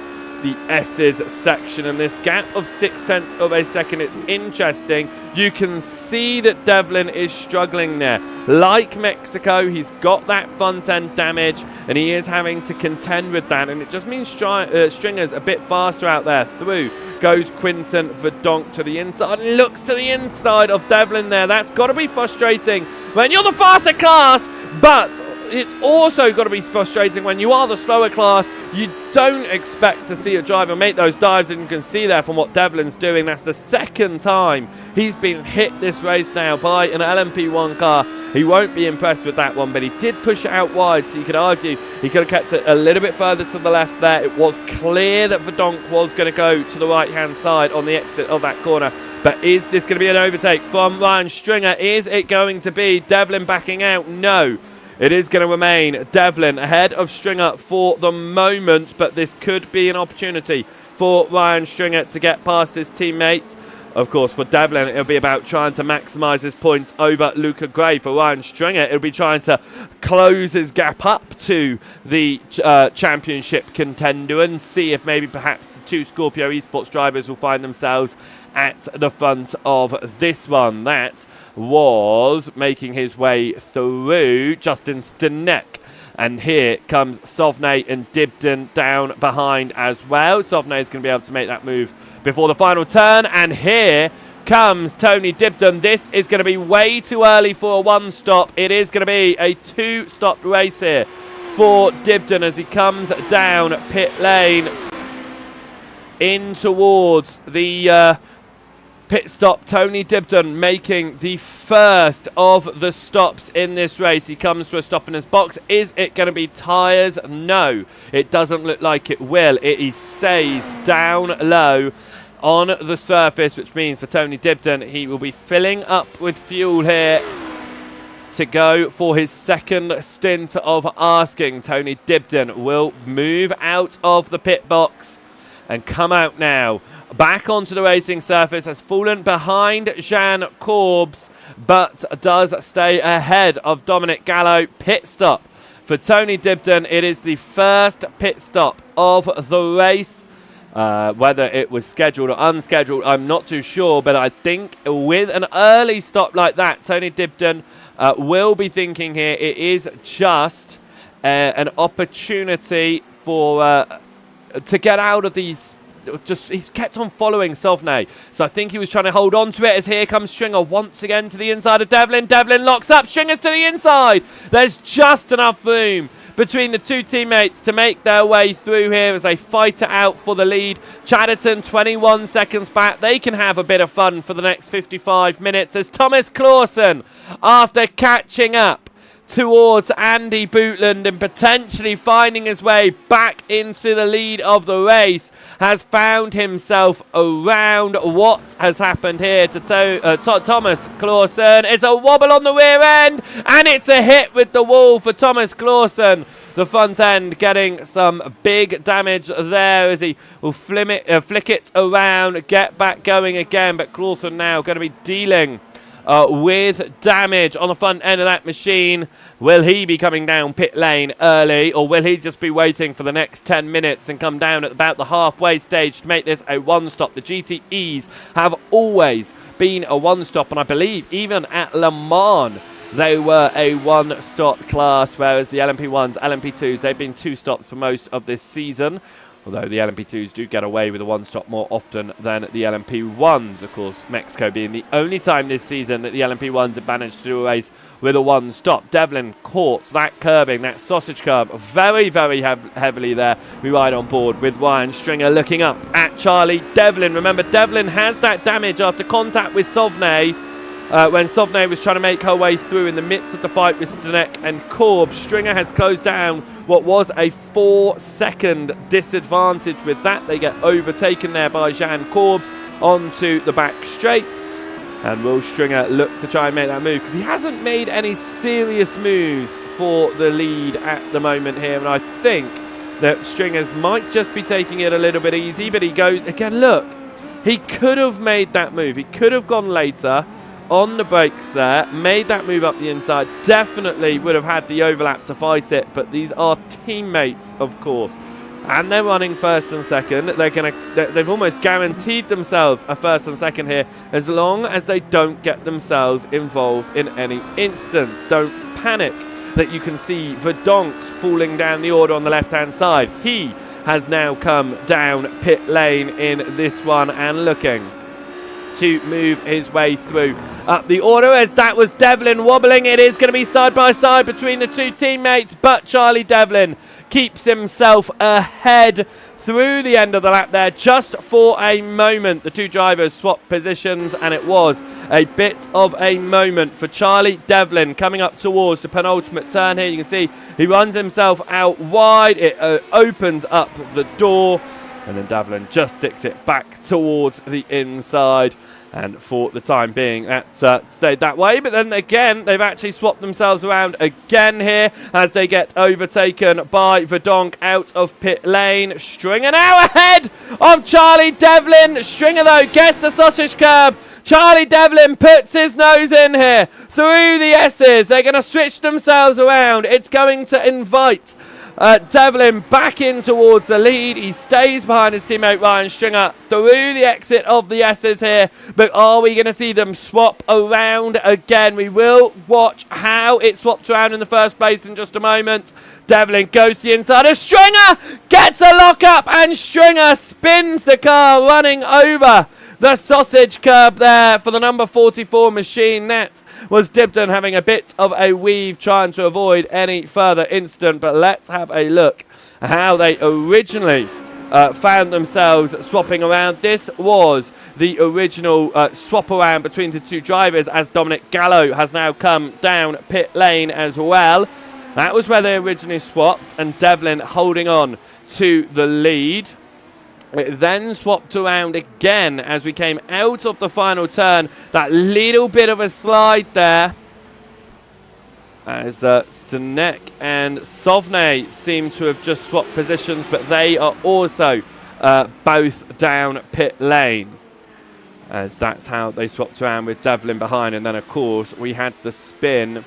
S's section, and this gap of 0.6 of a second, it's interesting. You can see that Devlin is struggling there. Like Mexico, he's got that front end damage and he is having to contend with that, and it just means Stringer's a bit faster out there. Through goes Quinton Verdonk to the inside, and looks to the inside of Devlin there. That's got to be frustrating when you're the faster class, but it's also got to be frustrating when you are the slower class. You don't expect to see a driver make those dives, and you can see there from what Devlin's doing, that's the second time he's been hit this race now by an LMP1 car. He won't be impressed with that one, but he did push it out wide, so you could argue he could have kept it a little bit further to the left there. It was clear that Verdonk was going to go to the right-hand side on the exit of that corner. But is this going to be an overtake from Ryan Stringer? Is it going to be Devlin backing out? No. It is going to remain Devlin ahead of Stringer for the moment, but this could be an opportunity for Ryan Stringer to get past his teammates. Of course, for Devlin, it'll be about trying to maximise his points over Luca Gray. For Ryan Stringer, it'll be trying to close his gap up to the championship contender and see if maybe perhaps the two Scorpio Esports drivers will find themselves at the front of this one. That was making his way through Justin Stanek. And here comes Sovnay and Dibden down behind as well. Sovnay is going to be able to make that move before the final turn. And here comes Tony Dibden. This is going to be way too early for a one-stop. It is going to be a two-stop race here for Dibden as he comes down pit lane in towards the pit stop. Tony Dibden making the first of the stops in this race. He comes to a stop in his box. Is it going to be tyres? No, it doesn't look like it will. He stays down low on the surface, which means for Tony Dibden, he will be filling up with fuel here to go for his second stint of asking. Tony Dibden will move out of the pit box and come out now. Back onto the racing surface, has fallen behind Jean Corbs, but does stay ahead of Dominic Gallo. Pit stop for Tony Dibden. It is the first pit stop of the race. Whether it was scheduled or unscheduled, I'm not too sure, but I think with an early stop like that, Tony Dibden will be thinking here it is just an opportunity for to get out of these. He's kept on following Sovnay, so I think he was trying to hold on to it as here comes Stringer once again to the inside of Devlin. Devlin locks up, Stringer's to the inside. There's just enough room between the two teammates to make their way through here as they fight it out for the lead. Chatterton 21 seconds back. They can have a bit of fun for the next 55 minutes as Thomas Clausen, after catching up towards Andy Bootland and potentially finding his way back into the lead of the race, has found himself around. What has happened here to Thomas Clausen? It's a wobble on the rear end, and it's a hit with the wall for Thomas Clausen. The front end getting some big damage there as he will flick it around, get back going again, but Clausen now going to be dealing with damage on the front end of that machine. Will he be coming down pit lane early, or will he just be waiting for the next 10 minutes and come down at about the halfway stage to make this a one-stop? The GTEs have always been a one-stop, and I believe even at Le Mans they were a one-stop class, whereas the LMP1s, LMP2s, they've been 2 stops for most of this season. Although the LMP2s do get away with a 1-stop more often than the LMP1s. Of course, Mexico being the only time this season that the LMP1s have managed to do a race with a 1-stop. Devlin caught that curbing, that sausage curb, very, very heavily there. We ride on board with Ryan Stringer looking up at Charlie Devlin. Remember, Devlin has that damage after contact with Sovnay. When Sovnay was trying to make her way through in the midst of the fight with Stanek and Korb. Stringer has closed down what was a 4-second disadvantage with that. They get overtaken there by Jan Korbs onto the back straight. And will Stringer look to try and make that move? Because he hasn't made any serious moves for the lead at the moment here. And I think that Stringers might just be taking it a little bit easy. But he goes, again, look, he could have made that move. He could have gone later on the brakes there, made that move up the inside, definitely would have had the overlap to fight it, but these are teammates, of course, and they're running first and second. They've almost guaranteed themselves a first and second here, as long as they don't get themselves involved in any instance. Don't panic that you can see Verdonk falling down the order on the left-hand side. He has now come down pit lane in this one and looking to move his way through up the order, as that was Devlin wobbling. It is going to be side by side between the two teammates, but Charlie Devlin keeps himself ahead through the end of the lap there, just for a moment. The two drivers swapped positions, and it was a bit of a moment for Charlie Devlin coming up towards the penultimate turn here. You can see he runs himself out wide. It opens up the door, and then Devlin just sticks it back towards the inside. And for the time being, that stayed that way. But then again, they've actually swapped themselves around again here as they get overtaken by Verdonk out of pit lane. Stringer now ahead of Charlie Devlin. Stringer, though, gets the sausage curb. Charlie Devlin puts his nose in here through the S's. They're going to switch themselves around. It's going to invite Devlin back in towards the lead. He stays behind his teammate Ryan Stringer through the exit of the S's here. But are we going to see them swap around again? We will watch how it swapped around in the first place in just a moment. Devlin goes to the inside of Stringer, gets a lock-up, and Stringer spins the car, running over the sausage curb there for the number 44 machine. That was Dibden having a bit of a weave, trying to avoid any further incident. But let's have a look at how they originally found themselves swapping around. This was the original swap around between the two drivers, as Dominic Gallo has now come down pit lane as well. That was where they originally swapped, and Devlin holding on to the lead. It then swapped around again as we came out of the final turn. That little bit of a slide there, as Stanek and Sovnay seem to have just swapped positions, but they are also both down pit lane, as that's how they swapped around with Devlin behind. And then, of course, we had the spin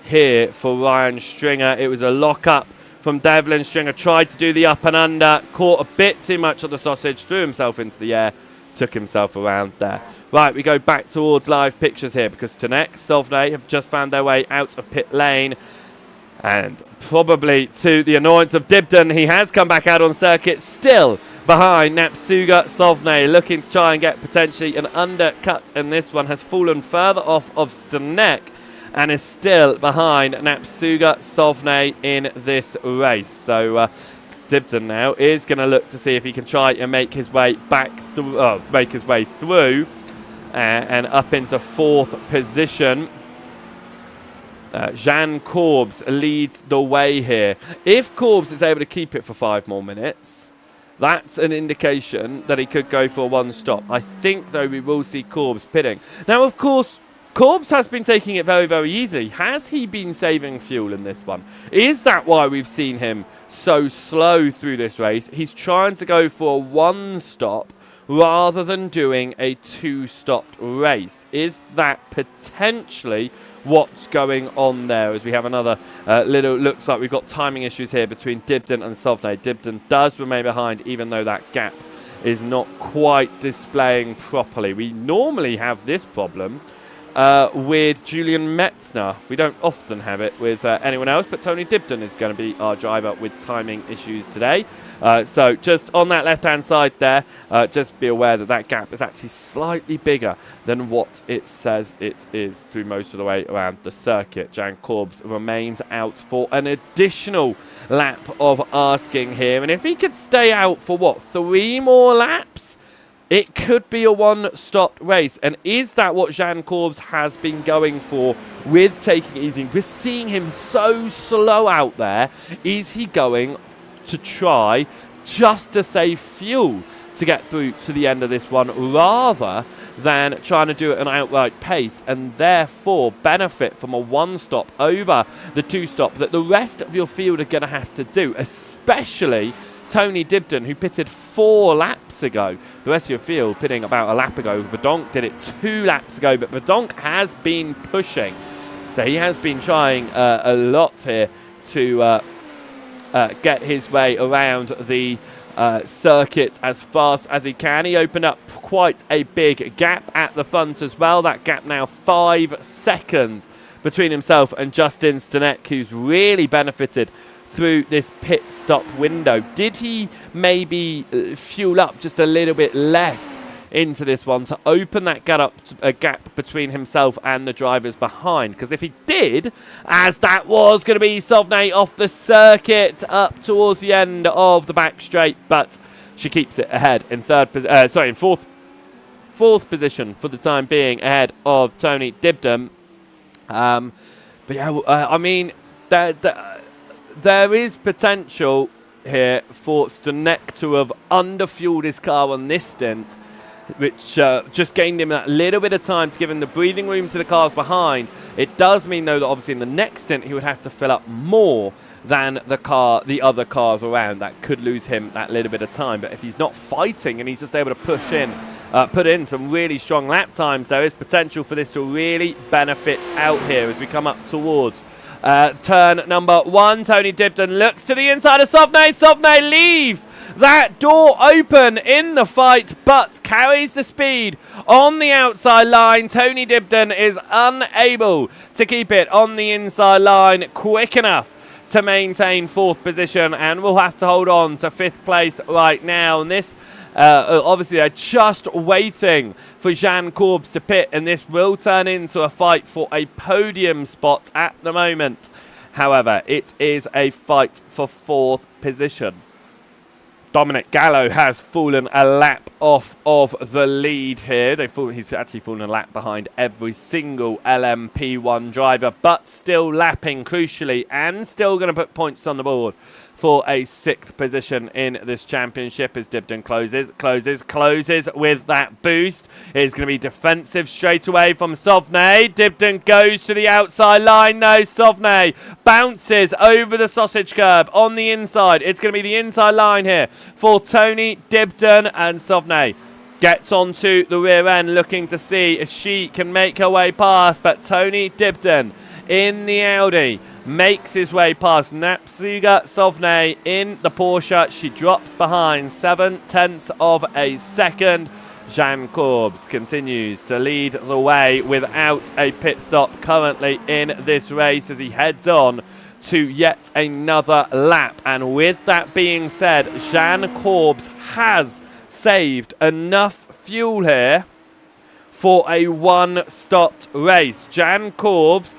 here for Ryan Stringer. It was a lock-up from Devlin. Stringer tried to do the up and under, caught a bit too much of the sausage, threw himself into the air, took himself around there. Right, we go back towards live pictures here, because Stanek, Sovnay have just found their way out of pit lane. And probably to the annoyance of Dibden, he has come back out on circuit, still behind Napsuga. Sovnay looking to try and get potentially an undercut, and this one has fallen further off of Stanek and is still behind Napsuga Sovnay in this race. So Dibden now is going to look to see if he can try and make his way back through, and up into fourth position. Jan Korbs leads the way here. If Korbs is able to keep it for 5 more minutes, that's an indication that he could go for one stop. I think, though, we will see Korbs pitting. Now, of course, Korbs has been taking it very, very easy. Has he been saving fuel in this one? Is that why we've seen him so slow through this race? He's trying to go for a one stop rather than doing a 2-stopped race. Is that potentially what's going on there? As we have another looks like we've got timing issues here between Dibden and Sovnay. Dibden does remain behind, even though that gap is not quite displaying properly. We normally have this problem with Julian Metzner. We don't often have it with anyone else, but Tony Dibden is going to be our driver with timing issues today. So just on that left-hand side there, just be aware that that gap is actually slightly bigger than what it says it is through most of the way around the circuit. Jan Korbs remains out for an additional lap of asking here, and if he could stay out for, what, 3 more laps? It could be a one-stop race. And is that what Jan Korbs has been going for with taking it easy? We're seeing him so slow out there. Is he going to try just to save fuel to get through to the end of this one, rather than trying to do it at an outright pace and therefore benefit from a one-stop over the 2-stop that the rest of your field are going to have to do, especially Tony Dibden, who pitted 4 laps ago. The rest of your field pitting about a lap ago. Verdonk did it 2 laps ago, but Verdonk has been pushing. So he has been trying a lot here to get his way around the circuit as fast as he can. He opened up quite a big gap at the front as well. That gap now 5 seconds between himself and Justin Stanek, who's really benefited through this pit stop window. Did he maybe fuel up just a little bit less into this one to open that gap between himself and the drivers behind? Because if he did, as that was going to be Sovnay off the circuit up towards the end of the back straight, but she keeps it ahead in fourth position for the time being, ahead of Tony Dibden. But yeah, I mean, there is potential here for Stanek to have underfueled his car on this stint, which just gained him that little bit of time to give him the breathing room to the cars behind. It does mean, though, that obviously in the next stint he would have to fill up more than the other cars around. That could lose him that little bit of time. But if he's not fighting and he's just able to put in some really strong lap times, there is potential for this to really benefit out here as we come up towards turn number 1. Tony Dibden looks to the inside of Sovnay. Sovnay leaves that door open in the fight, but carries the speed on the outside line. Tony Dibden is unable to keep it on the inside line quick enough to maintain 4th position, and will have to hold on to 5th place right now. And this obviously they're just waiting for Jan Korbs to pit, and this will turn into a fight for a podium spot at the moment. However, it is a fight for 4th position. Dominic Gallo has fallen a lap off of the lead here. He's actually fallen a lap behind every single LMP1 driver, but still lapping crucially and still going to put points on the board for a 6th position in this championship as Dibden closes with that boost. It's going to be defensive straight away from Sovnay. Dibden goes to the outside line though. Sovnay bounces over the sausage curb on the inside. It's going to be the inside line here for Tony Dibden, and Sovnay gets onto the rear end looking to see if she can make her way past, but Tony Dibden in the Audi makes his way past Napsuga Sovnay in the Porsche. She drops behind 7/10 of a second. Jan Korbs continues to lead the way without a pit stop currently in this race as he heads on to yet another lap. And with that being said, Jan Korbs has saved enough fuel here for a one-stopped race. Jan Korbs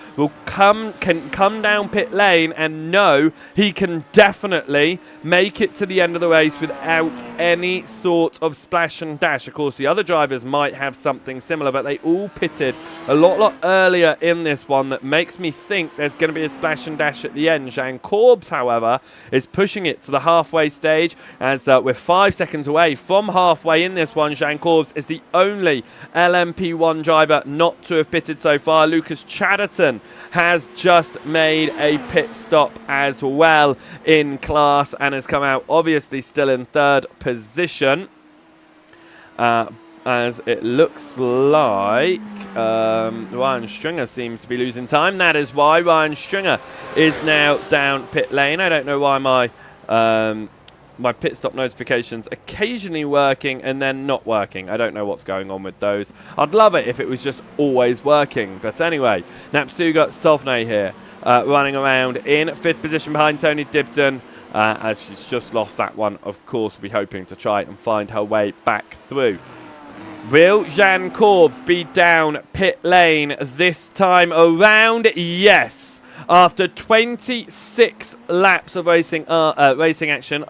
can come down pit lane and know he can definitely make it to the end of the race without any sort of splash and dash. Of course, the other drivers might have something similar, but they all pitted a lot earlier in this one. That makes me think there's going to be a splash and dash at the end. Jan Korbs, however, is pushing it to the halfway stage as we're 5 seconds away from halfway in this one. Jan Korbs is the only LMP1 driver not to have pitted so far. Lucas Chatterton has just made a pit stop as well in class and has come out obviously still in 3rd position, as it looks like Ryan Stringer seems to be losing time. That is why Ryan Stringer is now down pit lane. I don't know why my my pit stop notifications occasionally working and then not working. I don't know what's going on with those. I'd love it if it was just always working. But anyway, Napsuga Sovne here, running around in 5th position behind Tony Dibden. As she's just lost that one, of course, we'll be hoping to try and find her way back through. Will Jeanne Corbs be down pit lane this time around? Yes. After 26 laps of racing action,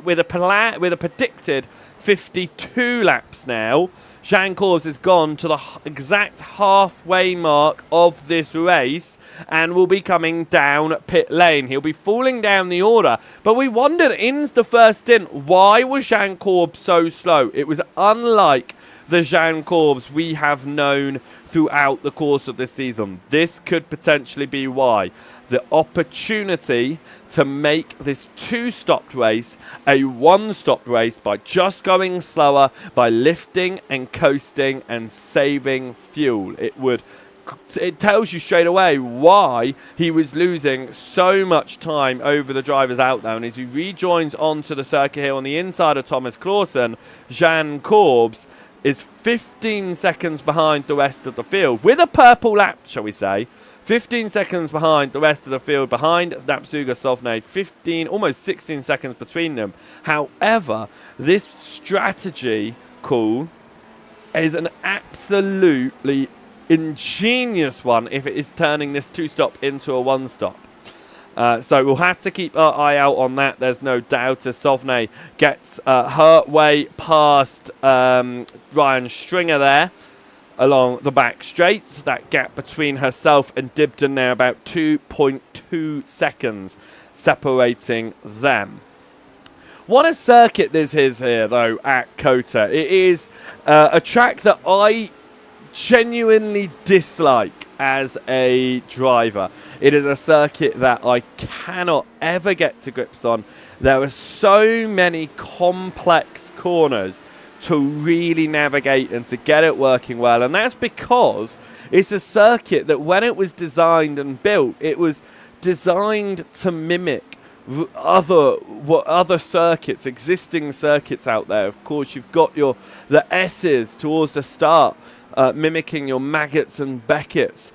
with a predicted 52 laps now, Jeanne Corbs has gone to the exact halfway mark of this race and will be coming down pit lane. He'll be falling down the order. But we wondered in the first stint, why was Jeanne Corbs so slow? It was unlike the Jeanne Corbs we have known throughout the course of this season. This could potentially be why. The opportunity to make this 2-stopped race a 1-stopped race by just going slower, by lifting and coasting and saving fuel. It tells you straight away why he was losing so much time over the drivers out there. And as he rejoins onto the circuit here on the inside of Thomas Clausen, Jeanne Corbs is 15 seconds behind the rest of the field, with a purple lap, shall we say. 15 seconds behind the rest of the field, behind Napsuga Sovne, almost 16 seconds between them. However, this strategy call is an absolutely ingenious one if it is turning this 2-stop into a 1-stop. So we'll have to keep our eye out on that, there's no doubt, as Sovne gets her way past Ryan Stringer there along the back straight. That gap between herself and Dibden there, about 2.2 seconds separating them. What a circuit this is here, though, at COTA. It is a track that I genuinely dislike as a driver. It is a circuit that I cannot ever get to grips on. There are so many complex corners to really navigate and to get it working well, and that's because it's a circuit that when it was designed and built, it was designed to mimic other circuits, existing circuits out there. Of course, you've got the S's towards the start, mimicking your Maggots and Beckett's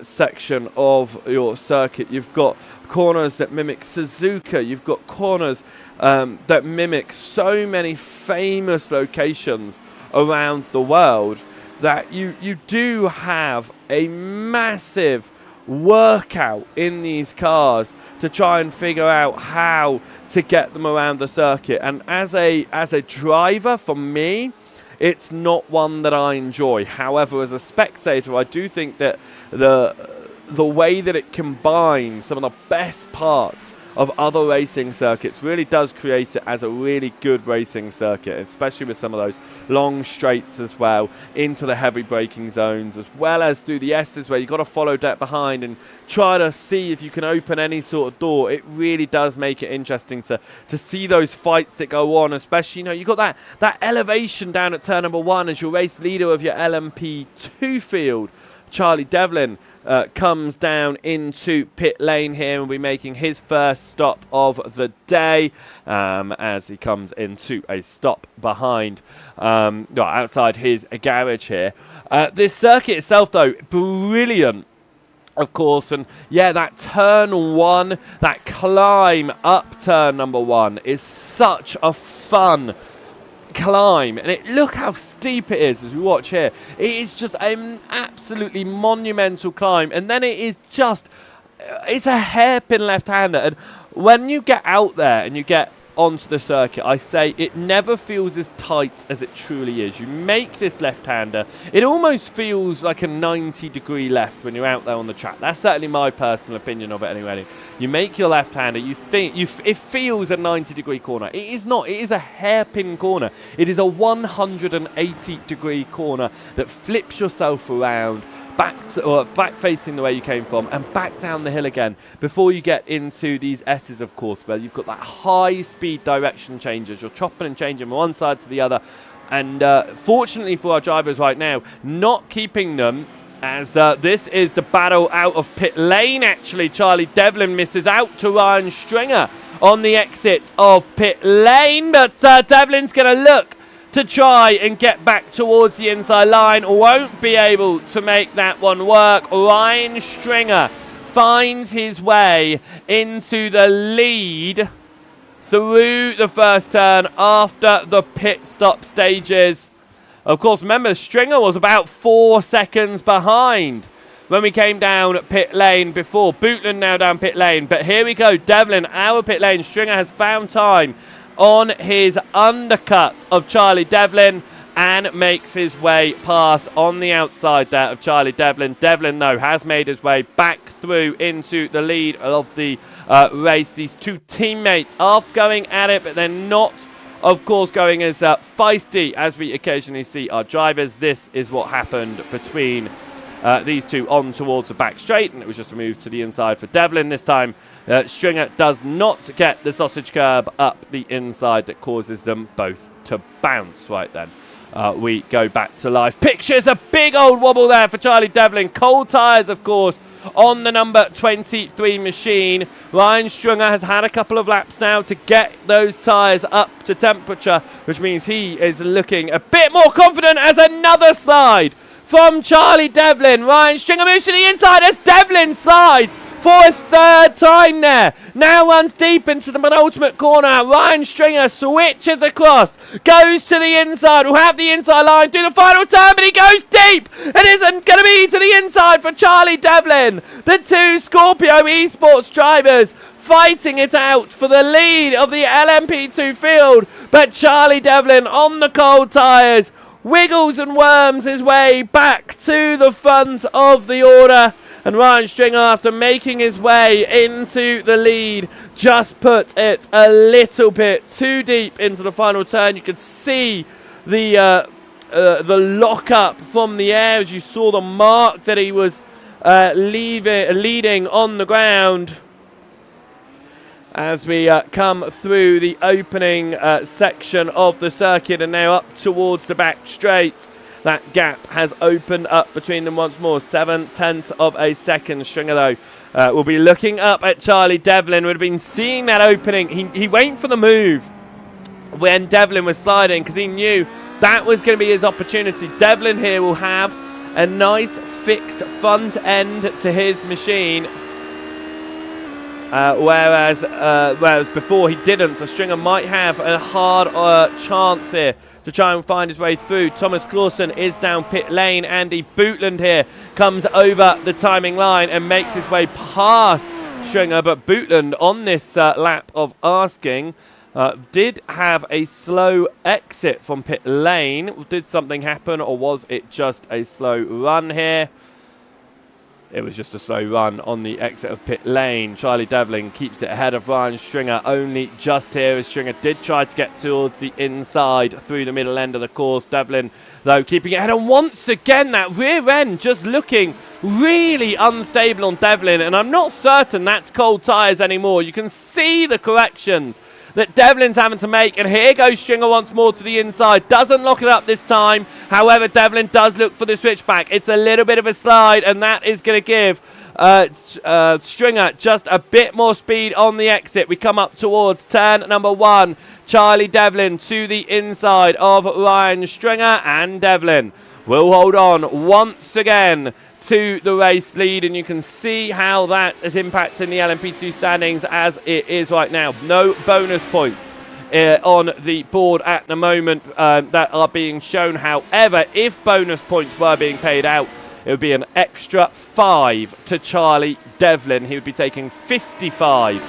section of your circuit. You've got corners that mimic Suzuka. You've got corners that mimic so many famous locations around the world that you do have a massive workout in these cars to try and figure out how to get them around the circuit. And as a driver, for me, it's not one that I enjoy. However, as a spectator, I do think that the way that it combines some of the best parts of other racing circuits really does create it as a really good racing circuit, especially with some of those long straights as well, into the heavy braking zones, as well as through the S's where you've got to follow that behind and try to see if you can open any sort of door. It really does make it interesting to see those fights that go on, especially, you've got that elevation down at turn number 1 as your race leader of your LMP2 field, Charlie Devlin, comes down into pit lane here and will be making his first stop of the day as he comes into a stop behind outside his garage here. This circuit itself, though, brilliant, of course, and yeah, that turn 1, that climb up turn number 1 is such a fun climb, and look how steep it is as we watch here. It is just an absolutely monumental climb, and then it's a hairpin left-hander, and when you get out there and you get onto the circuit, I say it never feels as tight as it truly is. You make this left-hander, it almost feels like a 90-degree left when you're out there on the track. That's certainly my personal opinion of it anyway. You make your left-hander, it feels a 90-degree corner. It is not. It is a hairpin corner. It is a 180-degree corner that flips yourself around, back facing the way you came from, and back down the hill again before you get into these S's, of course, where you've got that high speed direction changes. You're chopping and changing from one side to the other, and fortunately for our drivers right now, not keeping them, as this is the battle out of pit lane. Actually, Charlie Devlin misses out to Ryan Stringer on the exit of pit lane. But Devlin's going to look to try and get back towards the inside line. Won't be able to make that one work. Ryan Stringer finds his way into the lead through the first turn after the pit stop stages. Of course, remember, Stringer was about 4 seconds behind when we came down pit lane before. Bootland now down pit lane. But here we go. Devlin, our pit lane. Stringer has found time on his undercut of Charlie Devlin and makes his way past on the outside there of Charlie Devlin. Devlin, though, has made his way back through into the lead of the race. These two teammates are going at it, but they're not, of course, going as feisty as we occasionally see our drivers. This is what happened between these two on towards the back straight, and it was just a move to the inside for Devlin this time. Stringer does not get the sausage curb up the inside that causes them both to bounce. Right then, we go back to live pictures. A big old wobble there for Charlie Devlin. Cold tyres, of course, on the number 23 machine. Ryan Stringer has had a couple of laps now to get those tyres up to temperature, which means he is looking a bit more confident as another slide from Charlie Devlin. Ryan Stringer moves to the inside as Devlin slides for a third time there. Now runs deep into the penultimate corner. Ryan Stringer switches across, goes to the inside. We'll have the inside line do the final turn, but he goes deep. It isn't going to be to the inside for Charlie Devlin. The two Scorpio Esports drivers fighting it out for the lead of the LMP2 field. But Charlie Devlin on the cold tyres wiggles and worms his way back to the front of the order. And Ryan Stringer, after making his way into the lead, just put it a little bit too deep into the final turn. You could see the lock-up from the air as you saw the mark that he was leading on the ground. As we come through the opening section of the circuit and now up towards the back straight. That gap has opened up between them once more. 7/10 of a second. Stringer, though, will be looking up at Charlie Devlin. Would have been seeing that opening. He waited for the move when Devlin was sliding because he knew that was going to be his opportunity. Devlin here will have a nice fixed front end to his machine. Whereas before he didn't. So Stringer might have a hard chance here to try and find his way through. Thomas Clausen is down pit lane. Andy Bootland here comes over the timing line and makes his way past Stringer. But Bootland on this lap of asking did have a slow exit from pit lane. Did something happen, or was it just a slow run here? It was just a slow run on the exit of pit lane. Charlie Devlin keeps it ahead of Ryan Stringer, only just here as Stringer did try to get towards the inside through the middle end of the course. Devlin, though, keeping it ahead. And once again, that rear end just looking really unstable on Devlin. And I'm not certain that's cold tyres anymore. You can see the corrections that Devlin's having to make. And here goes Stringer once more to the inside. Doesn't lock it up this time. However, Devlin does look for the switchback. It's a little bit of a slide, and that is going to give Stringer just a bit more speed on the exit. We come up towards turn number 1. Charlie Devlin to the inside of Ryan Stringer, and Devlin will hold on once again to the race lead, and you can see how that is impacting the LMP2 standings as it is right now. No bonus points on the board at the moment that are being shown. However, if bonus points were being paid out, it would be an extra 5 to Charlie Devlin. He would be taking 55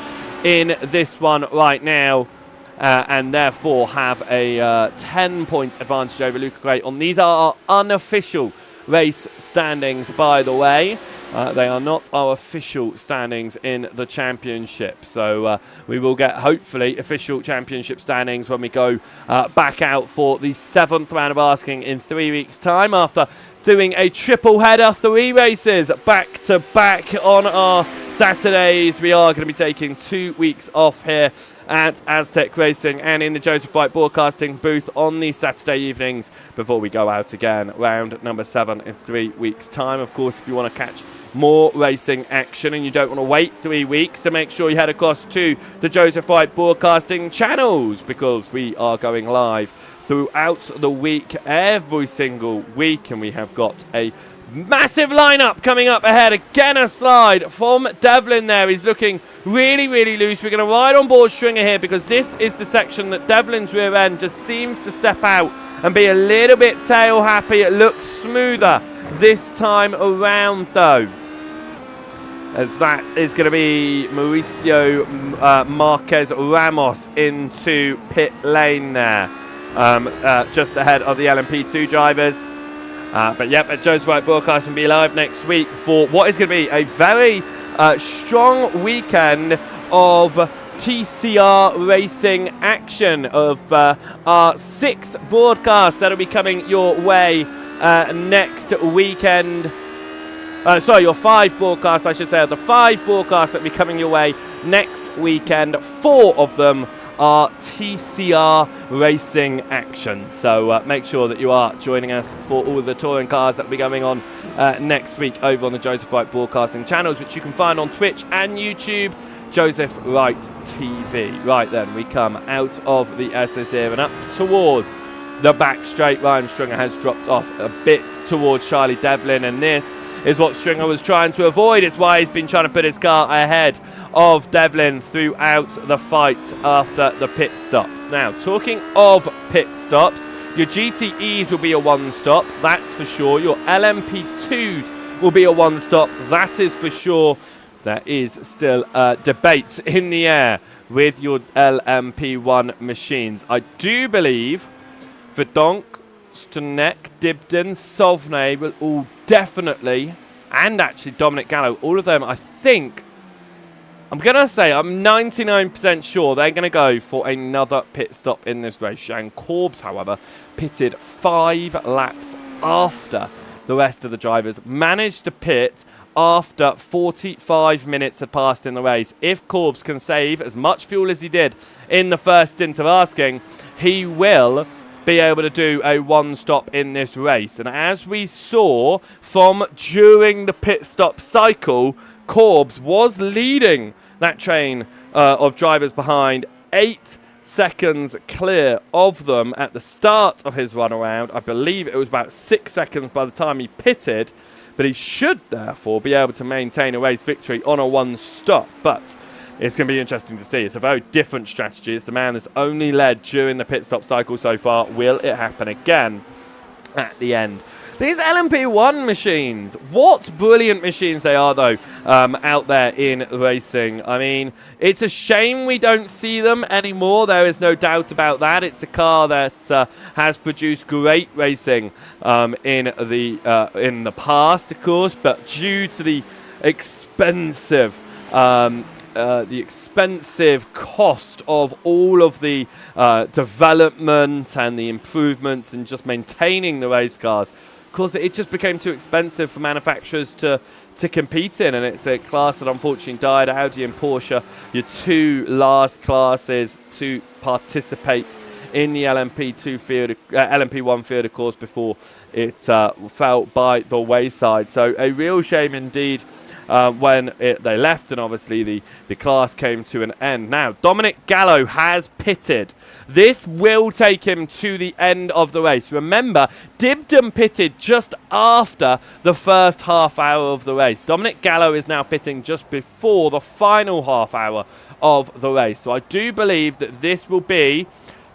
in this one right now. And therefore have a 10 points advantage over Luca Creighton. These are our unofficial race standings, by the way. They are not our official standings in the championship. So we will get, hopefully, official championship standings when we go back out for the 7th round of asking in 3 weeks' time, after doing a triple header, 3 races back to back on our Saturdays. We are going to be taking 2 weeks off here at Aztec Racing and in the Joseph Wright broadcasting booth on these Saturday evenings before we go out again round number 7 in 3 weeks' time. Of course, if you want to catch more racing action and you don't want to wait 3 weeks, to make sure you head across to the Joseph Wright broadcasting channels, because we are going live throughout the week every single week, and we have got a massive lineup coming up ahead. Again, a slide from Devlin there. He's looking really, really loose. We're going to ride on board Stringer here because this is the section that Devlin's rear end just seems to step out and be a little bit tail happy. It looks smoother this time around though, as that is going to be Mauricio Marquez Ramos into pit lane there, just ahead of the LMP2 drivers. But yep, at Joseph Wright Broadcast will be live next week for what is going to be a very strong weekend of TCR racing action, of our 6 broadcasts that will be coming your way next weekend. Sorry, your 5 broadcasts, I should say, the 5 broadcasts that will be coming your way next weekend. 4 of them are TCR racing action, so make sure that you are joining us for all of the touring cars that will be going on next week over on the Joseph Wright broadcasting channels, which you can find on Twitch and YouTube, Joseph Wright TV. Right then, we come out of the SS here and up towards the back straight. Ryan Stringer has dropped off a bit towards Charlie Devlin, and this is what Stringer was trying to avoid. It's why he's been trying to put his car ahead of Devlin throughout the fight after the pit stops. Now, talking of pit stops, your GTEs will be a 1-stop, that's for sure. Your LMP2s will be a 1-stop, that is for sure. There is still debate in the air with your LMP1 machines. I do believe Verdonk, Stanek, Dibden, Sauvigny will all definitely, and actually Dominic Gallo, all of them, I think, I'm going to say, I'm 99% sure they're going to go for another pit stop in this race. Jean Corbs, however, pitted 5 laps after the rest of the drivers, managed to pit after 45 minutes had passed in the race. If Corbs can save as much fuel as he did in the first stint of asking, he will be able to do a 1-stop in this race. And as we saw from during the pit stop cycle, Corbs was leading that train of drivers behind, 8 seconds clear of them at the start of his run around. I believe it was about 6 seconds by the time he pitted, but he should therefore be able to maintain a race victory on a 1-stop. But it's going to be interesting to see. It's a very different strategy. It's the man that's only led during the pit stop cycle so far. Will it happen again at the end? These LMP1 machines, what brilliant machines they are, though, out there in racing. I mean, it's a shame we don't see them anymore. There is no doubt about that. It's a car that has produced great racing in the past, of course, but due to the expensive cost of all of the development and the improvements and just maintaining the race cars. Of course, it just became too expensive for manufacturers to compete in, and it's a class that unfortunately died. Audi and Porsche, your 2 last classes to participate in the LMP1 field, of course, before it fell by the wayside. So a real shame indeed when they left, and obviously the class came to an end. Now, Dominic Gallo has pitted. This will take him to the end of the race. Remember, Dibden pitted just after the first half hour of the race. Dominic Gallo is now pitting just before the final half hour of the race. So I do believe that this will be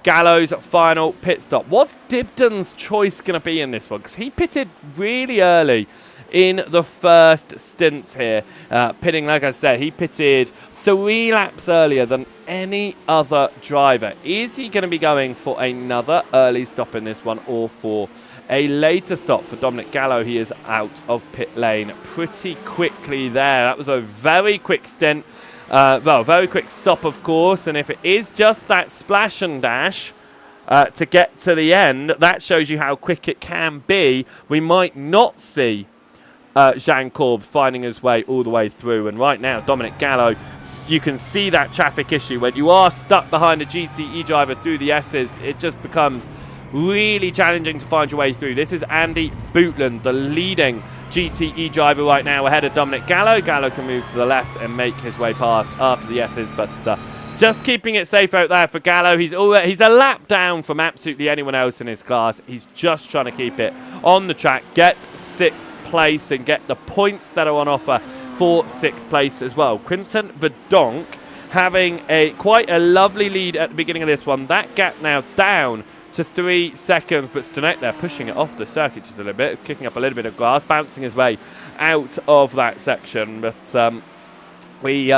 Gallo's final pit stop. What's Dibden's choice going to be in this one? Because he pitted really early in the first stints here. Pitting, like I said, he pitted 3 laps earlier than any other driver. Is he going to be going for another early stop in this one, or for a later stop for Dominic Gallo? He is out of pit lane pretty quickly there. That was a very quick stint. Well, very quick stop, of course. And if it is just that splash and dash to get to the end, that shows you how quick it can be. We might not see Jean Corbs finding his way all the way through. And right now, Dominic Gallo, you can see that traffic issue. When you are stuck behind a GTE driver through the S's, it just becomes really challenging to find your way through. This is Andy Bootland, the leading GTE driver right now, ahead of Dominic Gallo. Gallo can move to the left and make his way past after the S's, but just keeping it safe out there for Gallo. He's a lap down from absolutely anyone else in his class. He's just trying to keep it on the track, get 6th place and get the points that are on offer for 6th place as well. Quinton Verdonk having quite a lovely lead at the beginning of this one. That gap now down to 3 seconds, but Stanek there pushing it off the circuit just a little bit, kicking up a little bit of grass, bouncing his way out of that section. But we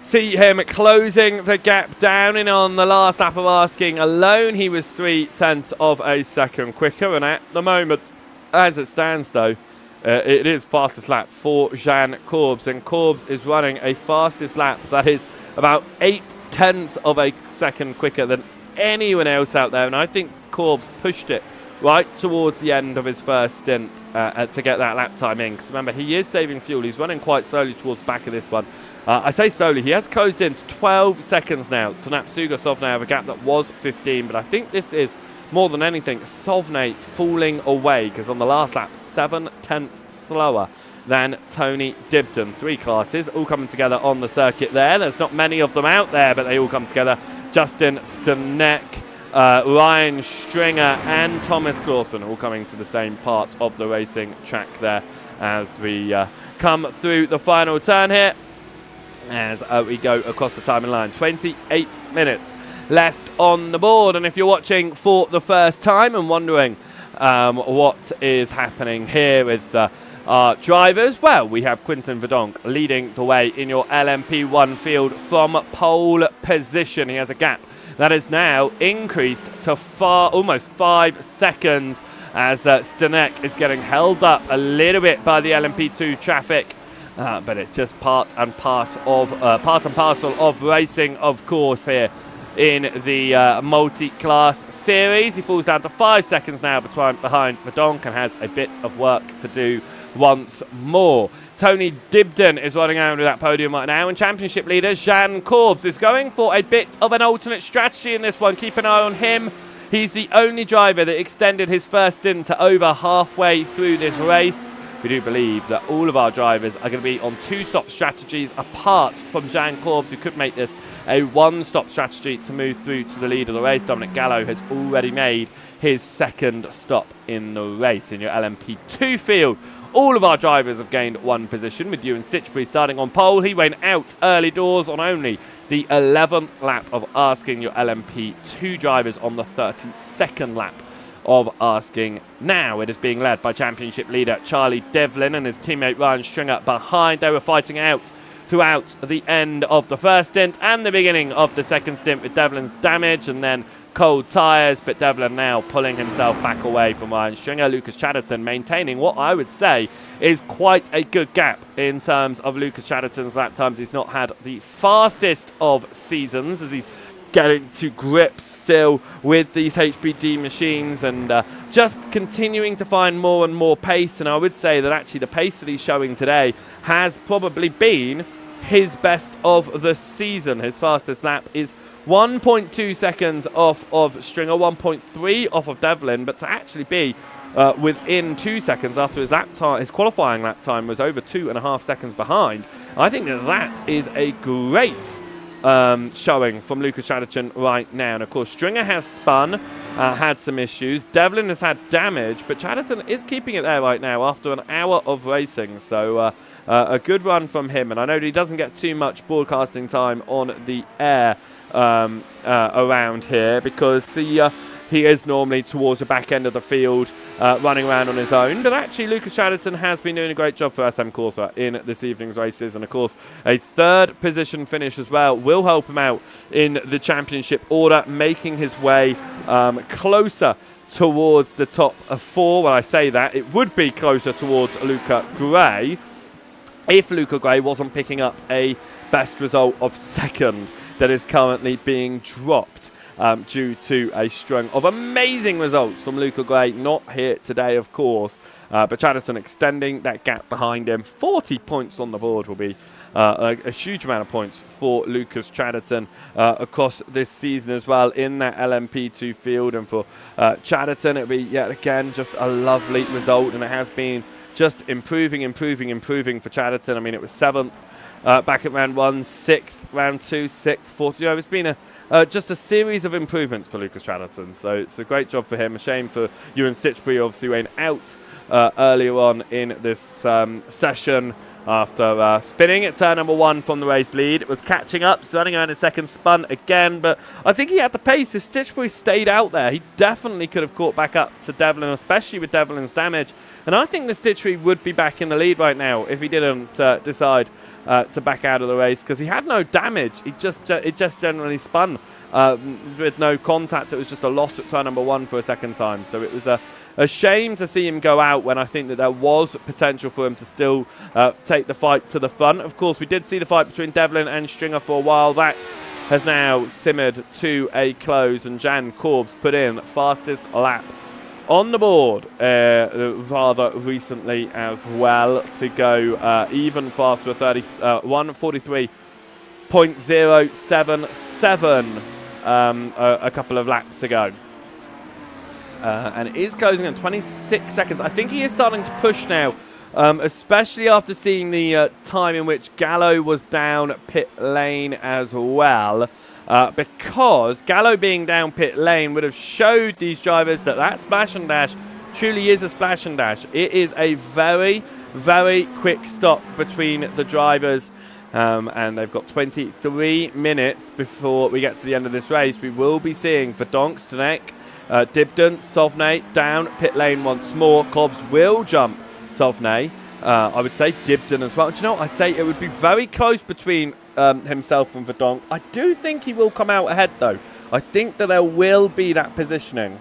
see him closing the gap down, and on the last lap of asking alone, he was 0.3 of a second quicker. And at the moment, as it stands though, it is fastest lap for Jean Corbs, and Corbs is running a fastest lap that is about 0.8 of a second quicker than anyone else out there. And I think Corbs pushed it right towards the end of his first stint to get that lap time in, because remember, he is saving fuel. He's running quite slowly towards the back of this one. I say slowly, he has closed in to 12 seconds now to Napsuga Sovnay, a gap that was 15, but I think this is more than anything Sovnay falling away, because on the last lap 7/10 slower than Tony Dibden. 3 classes all coming together on the circuit there. There's not many of them out there, but they all come together. Justin Stanek, Ryan Stringer and Thomas Clausen all coming to the same part of the racing track there as we come through the final turn here, as we go across the timing line. 28 minutes left on the board, and if you're watching for the first time and wondering what is happening here with our drivers, well, we have Quinton Verdonk leading the way in your LMP1 field from pole position. He has a gap that is now increased to almost 5 seconds, as Stanek is getting held up a little bit by the LMP2 traffic. But it's just part and parcel of racing, of course, here in the multi-class series. He falls down to 5 seconds now behind Verdonk and has a bit of work to do once more. Tony Dibden is running around with that podium right now, and championship leader Jean Corbs is going for a bit of an alternate strategy in this one. Keep an eye on him. He's the only driver that extended his first stint to over halfway through this race. We do believe that all of our drivers are going to be on 2-stop strategies, apart from Jean Corbs, who could make this a 1-stop strategy to move through to the lead of the race. Dominic Gallo has already made his 2nd stop in the race. In your LMP2 field, all of our drivers have gained 1 position, with Ewan Stitchbury starting on pole. He went out early doors on only the 11th lap of asking. Your LMP2 drivers on the 32nd lap of asking. Now it is being led by championship leader Charlie Devlin and his teammate Ryan Stringer behind. They were fighting out throughout the end of the first stint and the beginning of the second stint, with Devlin's damage and then cold tyres, but Devlin now pulling himself back away from Ryan Stringer. Lucas Chatterton maintaining what I would say is quite a good gap in terms of Lucas Chatterton's lap times. He's not had the fastest of seasons, as he's getting to grips still with these HPD machines and just continuing to find more and more pace. And I would say that actually the pace that he's showing today has probably been his best of the season. His fastest lap is 1.2 seconds off of Stringer, 1.3 off of Devlin, but to actually be within 2 seconds after his lap time, his qualifying lap time was over 2.5 seconds behind. I think that is a great showing from Lucas Chatterton right now. And of course, Stringer has spun, had some issues. Devlin has had damage, but Chatterton is keeping it there right now after an hour of racing. So a good run from him. And I know that he doesn't get too much broadcasting time on the air around here, because he is normally towards the back end of the field running around on his own. But actually, Lucas Chatterton has been doing a great job for SM Corsa in this evening's races. And of course, a 3rd position finish as well will help him out in the championship order, making his way closer towards the top 4. When I say that, it would be closer towards Luca Gray if Luca Gray wasn't picking up a best result of 2nd that is currently being dropped. due to a string of amazing results from Luca Gray. Not here today, of course, but Chatterton extending that gap behind him. 40 points on the board will be a huge amount of points for Lucas Chatterton across this season as well in that LMP2 field. And for Chatterton, it'll be yet again just a lovely result, and it has been just improving for Chatterton. I mean, it was 7th back at round 1, 6th, round 2, 6th, 4th. You know, it's been just a series of improvements for Lucas Chatterton. So it's a great job for him. A shame for Ewan Stitchbury, obviously weighing out earlier on in this session after spinning at turn number 1 from the race lead. It was catching up, running around a second, spun again, but I think he had the pace. If Stitchbury stayed out there, he definitely could have caught back up to Devlin, especially with Devlin's damage. And I think the Stitchbury would be back in the lead right now if he didn't decide to back out of the race, because he had no damage. It just generally spun with no contact. It was just a loss at turn number 1 for a second time. So it was a shame to see him go out when I think that there was potential for him to still take the fight to the front. Of course, we did see the fight between Devlin and Stringer for a while. That has now simmered to a close, and Jan Korbs put in fastest lap on the board rather recently as well, to go even faster, 1:43.077 a couple of laps ago. And it is closing in 26 seconds. I think he is starting to push now, especially after seeing the time in which Gallo was down pit lane as well. Because Gallo being down pit lane would have showed these drivers that splash and dash truly is a splash and dash. It is a very, very quick stop between the drivers. And they've got 23 minutes before we get to the end of this race. We will be seeing Verdonk, Stanek, Dibden, Sauvigny down pit lane once more. Cobbs will jump Sauvigny. I would say Dibden as well. Do you know what I say? It would be very close between himself and Verdonk. I do think he will come out ahead, though. I think that there will be that positioning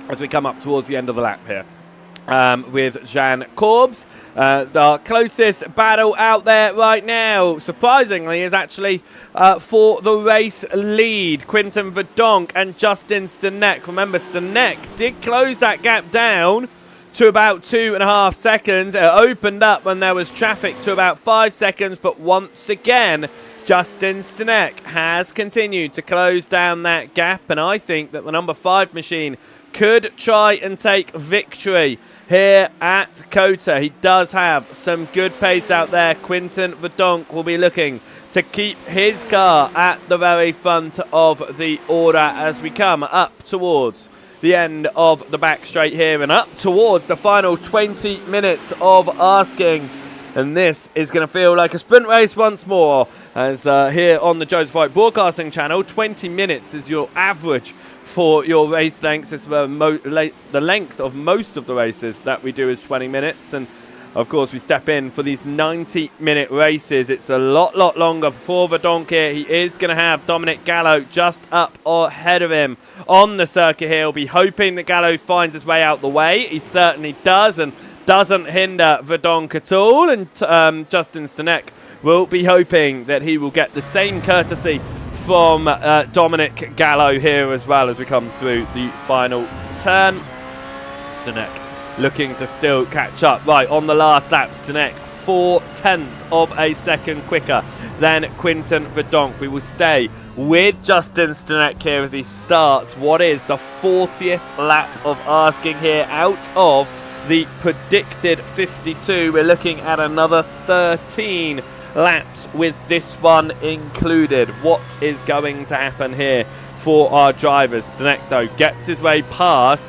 as we come up towards the end of the lap here. With Jan Korbs. The closest battle out there right now, surprisingly, is actually for the race lead. Quinten Verdonk and Justin Stanek. Remember, Stanek did close that gap down to about 2.5 seconds. It opened up when there was traffic to about 5 seconds, but once again, Justin Stanek has continued to close down that gap, and I think that the number 5 machine could try and take victory here at COTA. He does have some good pace out there. Quinten Verdonk will be looking to keep his car at the very front of the order as we come up towards the end of the back straight here and up towards the final 20 minutes of asking. And this is going to feel like a sprint race once more, as here on the Joseph White Broadcasting Channel, 20 minutes is your average for your race lengths. It's the length of most of the races that we do is 20 minutes. And of course, we step in for these 90-minute races. It's a lot longer for Verdonk here. He is going to have Dominic Gallo just up ahead of him on the circuit here. He'll be hoping that Gallo finds his way out the way. He certainly does, and doesn't hinder Verdonk at all. And Justin Stanek will be hoping that he will get the same courtesy from Dominic Gallo here as well as we come through the final turn. Stanek looking to still catch up. Right, on the last lap, Stanek 0.4 of a second quicker than Quinten Verdonk. We will stay with Justin Stanek here as he starts what is the 40th lap of asking here out of the predicted 52. We're looking at another 13 laps with this one included. What is going to happen here for our drivers? Stanek, though, gets his way past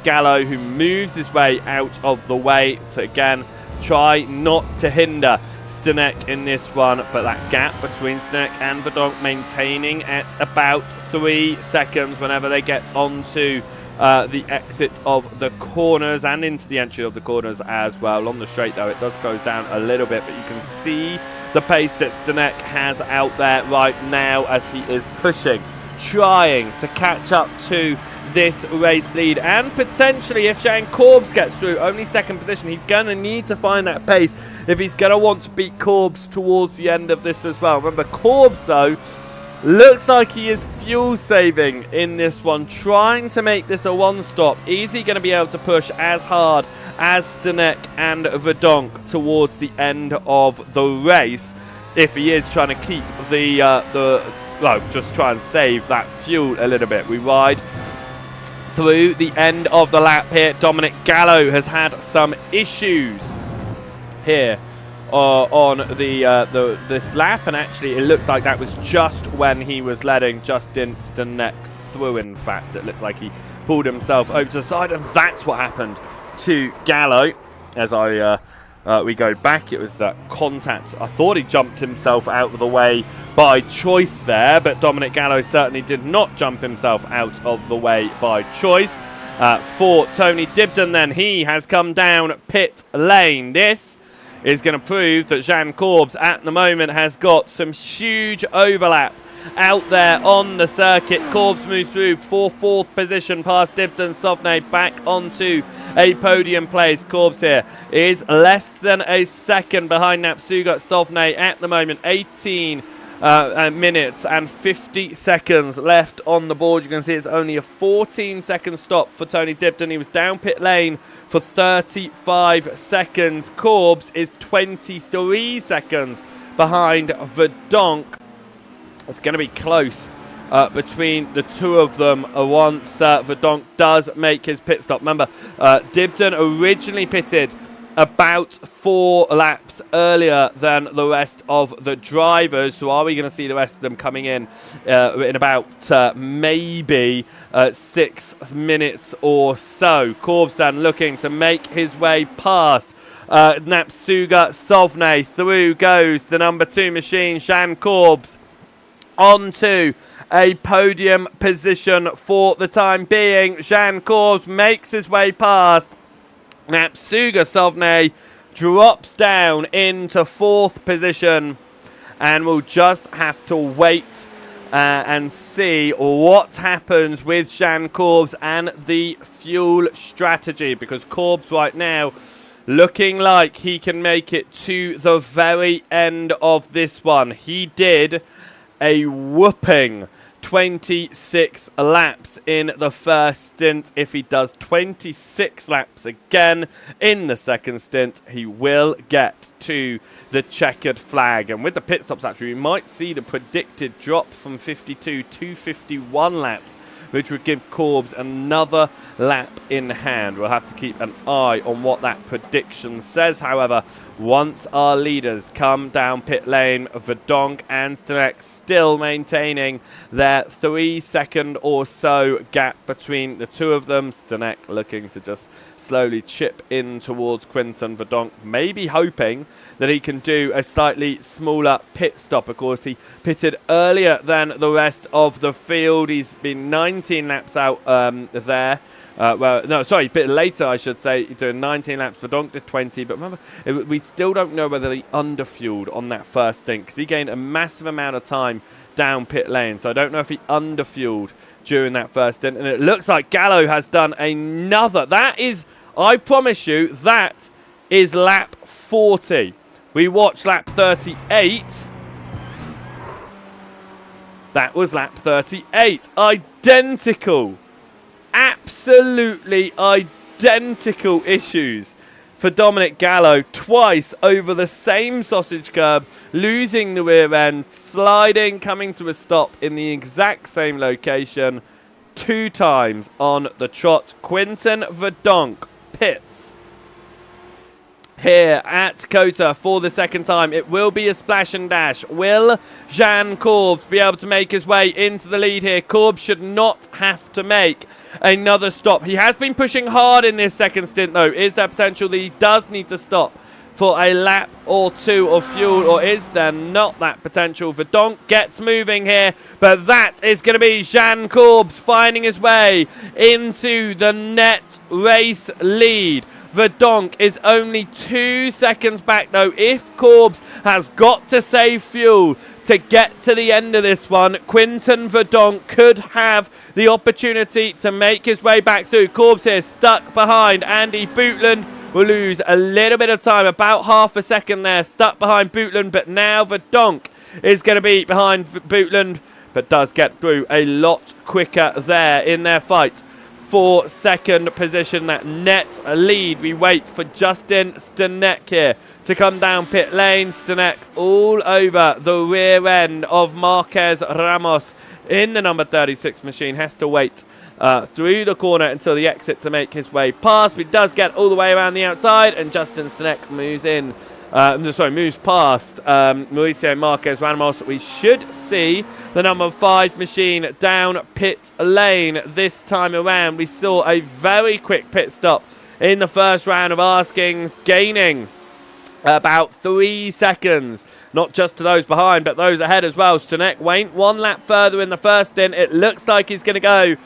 Gallo, who moves his way out of the way to, again, try not to hinder Stanek in this one. But that gap between Stanek and Verdonk maintaining at about 3 seconds whenever they get onto the exit of the corners and into the entry of the corners as well. On the straight, though, it does close down a little bit, but you can see the pace that Stanek has out there right now as he is pushing, trying to catch up to this race lead. And potentially, if Jean Corbs gets through, only second position, he's going to need to find that pace if he's going to want to beat Corbs towards the end of this as well. Remember, Corbs, though, looks like he is fuel saving in this one, trying to make this a one-stop. Is he going to be able to push as hard as Stanek and Verdonk towards the end of the race if he is trying to keep well, just try and save that fuel a little bit? We ride through the end of the lap here. Dominic Gallo has had some issues here on this lap, and actually it looks like that was just when he was letting Justin Stanek through. In fact, it looked like he pulled himself over to the side, and that's what happened to Gallo. As we go back, it was that contact. I thought he jumped himself out of the way by choice there, but Dominic Gallo certainly did not jump himself out of the way by choice. For Tony Dibden, then, he has come down pit lane. This is going to prove that Jean Corbs at the moment has got some huge overlap out there on the circuit. Corbs moved through for fourth position past Dibden. Sovnay back onto a podium place. Corbs here is less than a second behind Napsuga. Sovnay at the moment 18 minutes and 50 seconds left on the board. You can see it's only a 14-second stop for Tony Dibden. He was down pit lane for 35 seconds. Corbs is 23 seconds behind Verdonk. It's going to be close between the two of them once Verdonk does make his pit stop. Remember, Dibden originally pitted about 4 laps earlier than the rest of the drivers. So are we going to see the rest of them coming in about maybe 6 minutes or so? Corbs then looking to make his way past Napsuga Sovnay. Through goes the number 2 machine, Jean Corbs, onto a podium position for the time being. Jean Corbs makes his way past Napsuga Sovnay, drops down into 4th position, and we'll just have to wait and see what happens with Jean Corbs and the fuel strategy, because Corbs right now looking like he can make it to the very end of this one. He did a whooping 26 laps in the first stint. If he does 26 laps again in the second stint, he will get to the checkered flag. And with the pit stops, actually, we might see the predicted drop from 52 to 51 laps, which would give Corbs another lap in hand. We'll have to keep an eye on what that prediction says. However, once our leaders come down pit lane, Verdonk and Stanek still maintaining their 3-second or so gap between the two of them. Stanek looking to just slowly chip in towards Quinton. Verdonk maybe hoping that he can do a slightly smaller pit stop. Of course, he pitted earlier than the rest of the field. He's been 19 laps out there. A bit later, I should say, doing 19 laps. Verdonk did 20, but remember, we still don't know whether he underfueled on that first stint, because he gained a massive amount of time down pit lane, so I don't know if he underfueled during that first stint. And it looks like Gallo has done another. That is, I promise you, that is lap 40. We watched lap 38. That was lap 38. Identical. Absolutely identical issues for Dominic Gallo. Twice over the same sausage curb, losing the rear end, sliding, coming to a stop in the exact same location 2 times on the trot. Quinton Verdonk pits here at COTA for the second time. It will be a splash and dash. Will Jean Corbs be able to make his way into the lead here? Corbs should not have to make another stop. He has been pushing hard in this second stint, though. Is there potential that he does need to stop for a lap or two of fuel, or is there not that potential? Verdonk gets moving here, but that is going to be Jean Corbs finding his way into the net race lead. Verdonk is only 2 seconds back though. If Corbs has got to save fuel to get to the end of this one, Quinten Verdonk could have the opportunity to make his way back through. Corbs here stuck behind Andy Bootland. Will lose a little bit of time, about half a second there, stuck behind Bootland, but now Verdonk is going to be behind Bootland, but does get through a lot quicker there in their fight for second position. That net lead. We wait for Justin Stanek here to come down pit lane. Stanek all over the rear end of Marquez Ramos in the number 36 machine. Has to wait through the corner until the exit to make his way past. But he does get all the way around the outside, and Justin Stanek moves in. Moves past Mauricio Marquez Ramos. We should see the number 5 machine down pit lane this time around. We saw a very quick pit stop in the first round of askings, gaining about 3 seconds, not just to those behind, but those ahead as well. Stanek went 1 lap further in the first stint. It looks like he's going to go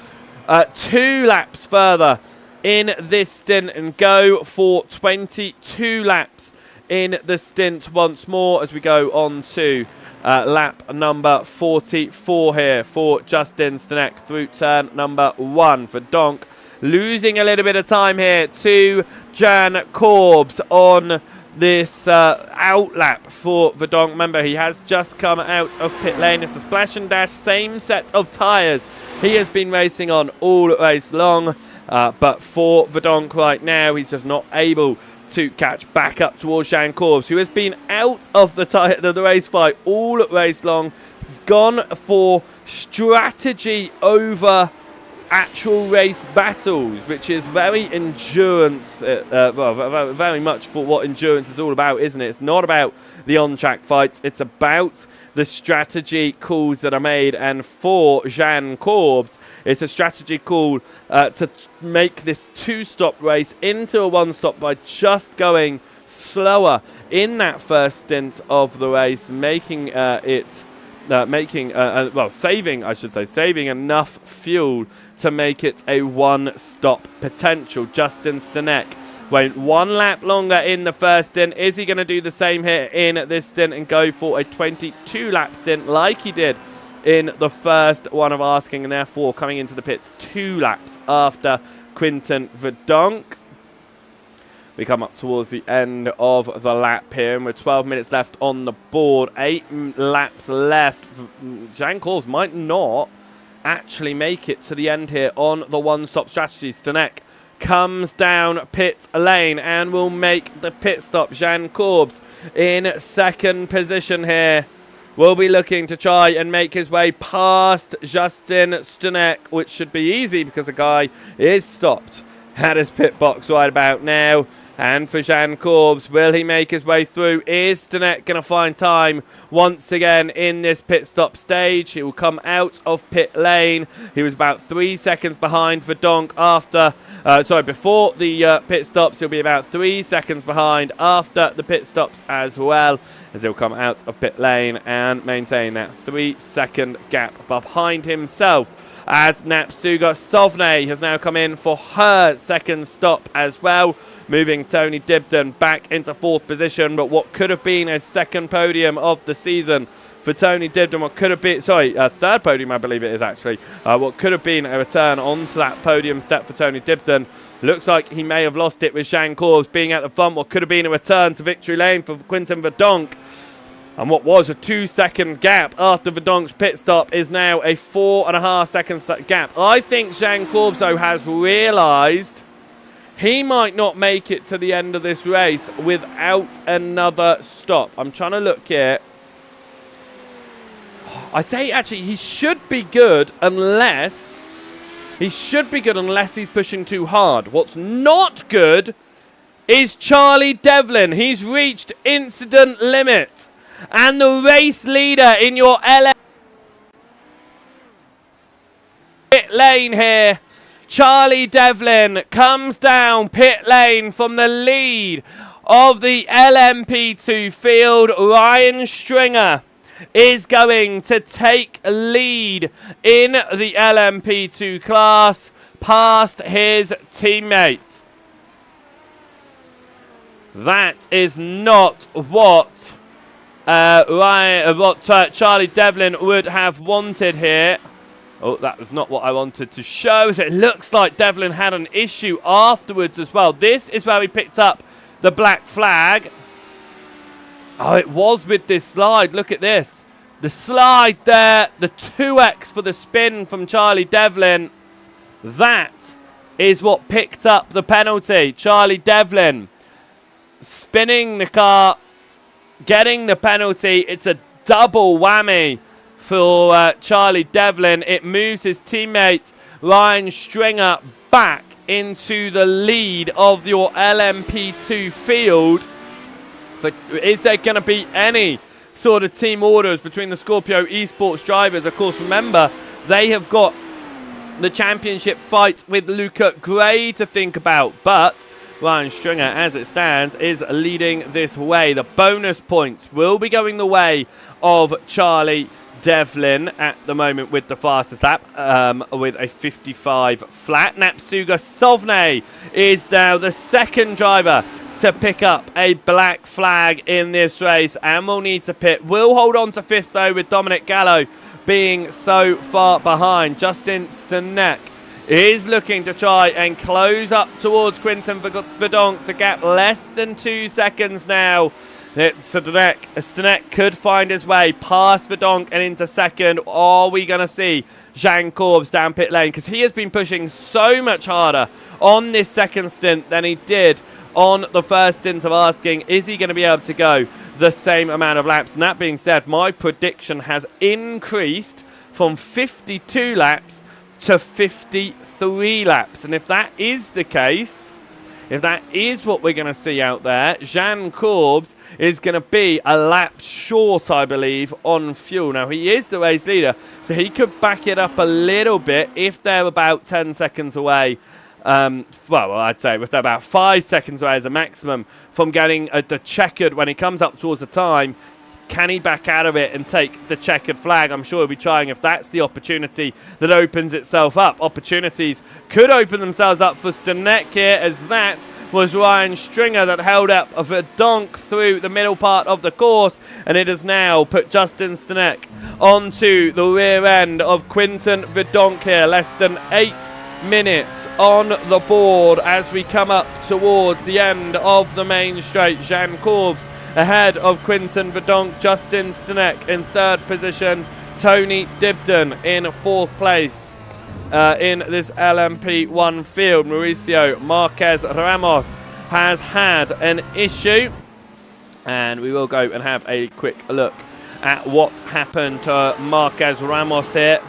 2 laps further in this stint and go for 22 laps in the stint once more as we go on to lap number 44 here for Justin Stanek through turn number 1. Verdonk losing a little bit of time here to Jan Corbs on this out lap for Verdonk. Remember, he has just come out of pit lane. It's the Splash and Dash, same set of tyres he has been racing on all race long, but for Verdonk right now, he's just not able to catch back up towards Jean Corbs, who has been out of the race fight all race long. He's gone for strategy over actual race battles, which is very endurance, very much for what endurance is all about, isn't it? It's not about the on-track fights, it's about the strategy calls that are made, and for Jean Corbs, it's a strategy call to make this 2-stop race into a 1-stop by just going slower in that first stint of the race, making saving enough fuel to make it a 1-stop potential. Justin Stanek went 1 lap longer in the first stint. Is he going to do the same here in this stint and go for a 22-lap stint like he did in the first one of asking, and therefore coming into the pits 2 laps after Quinten Verdonk? We come up towards the end of the lap here, and with 12 minutes left on the board, 8 laps left. Jean Corbs might not actually make it to the end here on the 1-stop strategy. Stanek comes down pit lane and will make the pit stop. Jean Corbs in second position here will be looking to try and make his way past Justin Stanek, which should be easy because the guy is stopped at his pit box right about now. And for Jean Corbs, will he make his way through? Is Stanek going to find time once again in this pit stop stage? He will come out of pit lane. He was about 3 seconds behind Verdonk before the pit stops. He'll be about 3 seconds behind after the pit stops as well, as he'll come out of pit lane and maintain that 3-second gap behind himself. As Napsuga Sovne has now come in for her second stop as well, moving Tony Dibden back into 4th position. But what could have been a second podium of the season for Tony Dibden, what could have been, a third podium I believe it is actually, what could have been a return onto that podium step for Tony Dibden, looks like he may have lost it with Jean Corbs being at the front. What could have been a return to victory lane for Quinten Verdonk, and what was a 2-second gap after Verdonk's pit stop is now a 4.5 second gap. I think Jean Corbs though has realised he might not make it to the end of this race without another stop. I'm trying to look here. I say actually he should be good unless he's pushing too hard. What's not good is Charlie Devlin. He's reached incident limit. And the race leader in your LA pit lane here, Charlie Devlin, comes down pit lane from the lead of the LMP2 field. Ryan Stringer is going to take lead in the LMP2 class past his teammate. That is not what Charlie Devlin would have wanted here. Oh, that was not what I wanted to show. So it looks like Devlin had an issue afterwards as well. This is where he picked up the black flag. Oh, it was with this slide. Look at this. The slide there. The 2x for the spin from Charlie Devlin. That is what picked up the penalty. Charlie Devlin spinning the car, getting the penalty. It's a double whammy for Charlie Devlin. It moves his teammate Ryan Stringer back into the lead of your LMP2 field. Is there going to be any sort of team orders between the Scorpio Esports drivers? Of course, remember, they have got the championship fight with Luca Gray to think about, but Ryan Stringer, as it stands, is leading this way. The bonus points will be going the way of Charlie Devlin at the moment with the fastest lap, with a 55 flat. Napsuga Sovne is now the second driver to pick up a black flag in this race and will need to pit. Will hold on to fifth though, with Dominic Gallo being so far behind. Justin Stanek is looking to try and close up towards Quinton Verdonk. The gap less than 2 seconds now. Stanek could find his way past Verdonk and into second. Are we going to see Jean Corbs down pit lane? Because he has been pushing so much harder on this second stint than he did on the first stint of asking, is he going to be able to go the same amount of laps? And that being said, my prediction has increased from 52 laps to 53 laps. And if that is the case, if that is what we're going to see out there, Jean Corbs is going to be a lap short, I believe, on fuel. Now, he is the race leader, so he could back it up a little bit if they're about 10 seconds away. Well, I'd say if they're about 5 seconds away as a maximum from getting the checkered when he comes up towards the time. Can he back out of it and take the checkered flag? I'm sure he'll be trying if that's the opportunity that opens itself up. Opportunities could open themselves up for Stanek here, as that was Ryan Stringer that held up Verdonk through the middle part of the course, and it has now put Justin Stanek onto the rear end of Quinton Verdonk here. Less than 8 minutes on the board as we come up towards the end of the main straight. Jean Corbs ahead of Quinton Verdonk, Justin Stanek in third position, Tony Dibden in fourth place in this LMP1 field. Mauricio Marquez Ramos has had an issue, and we will go and have a quick look at what happened to Marquez Ramos here.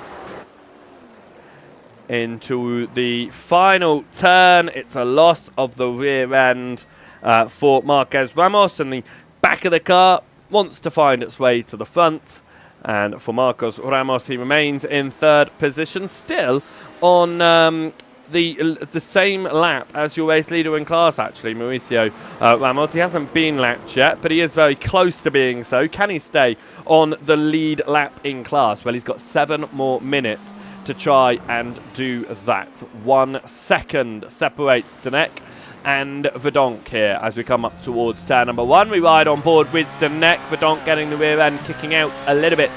Into the final turn, it's a loss of the rear end for Marquez Ramos, and the back of the car wants to find its way to the front. And for Marcos Ramos, he remains in third position, still on the same lap as your race leader in class, actually, Mauricio Ramos. He hasn't been lapped yet, but he is very close to being so. Can he stay on the lead lap in class? Well, he's got 7 more minutes to try and do that. 1 second separates Stanek and Verdonk here as we come up towards turn number 1. We ride on board with Stanek. Verdonk getting the rear end, kicking out a little bit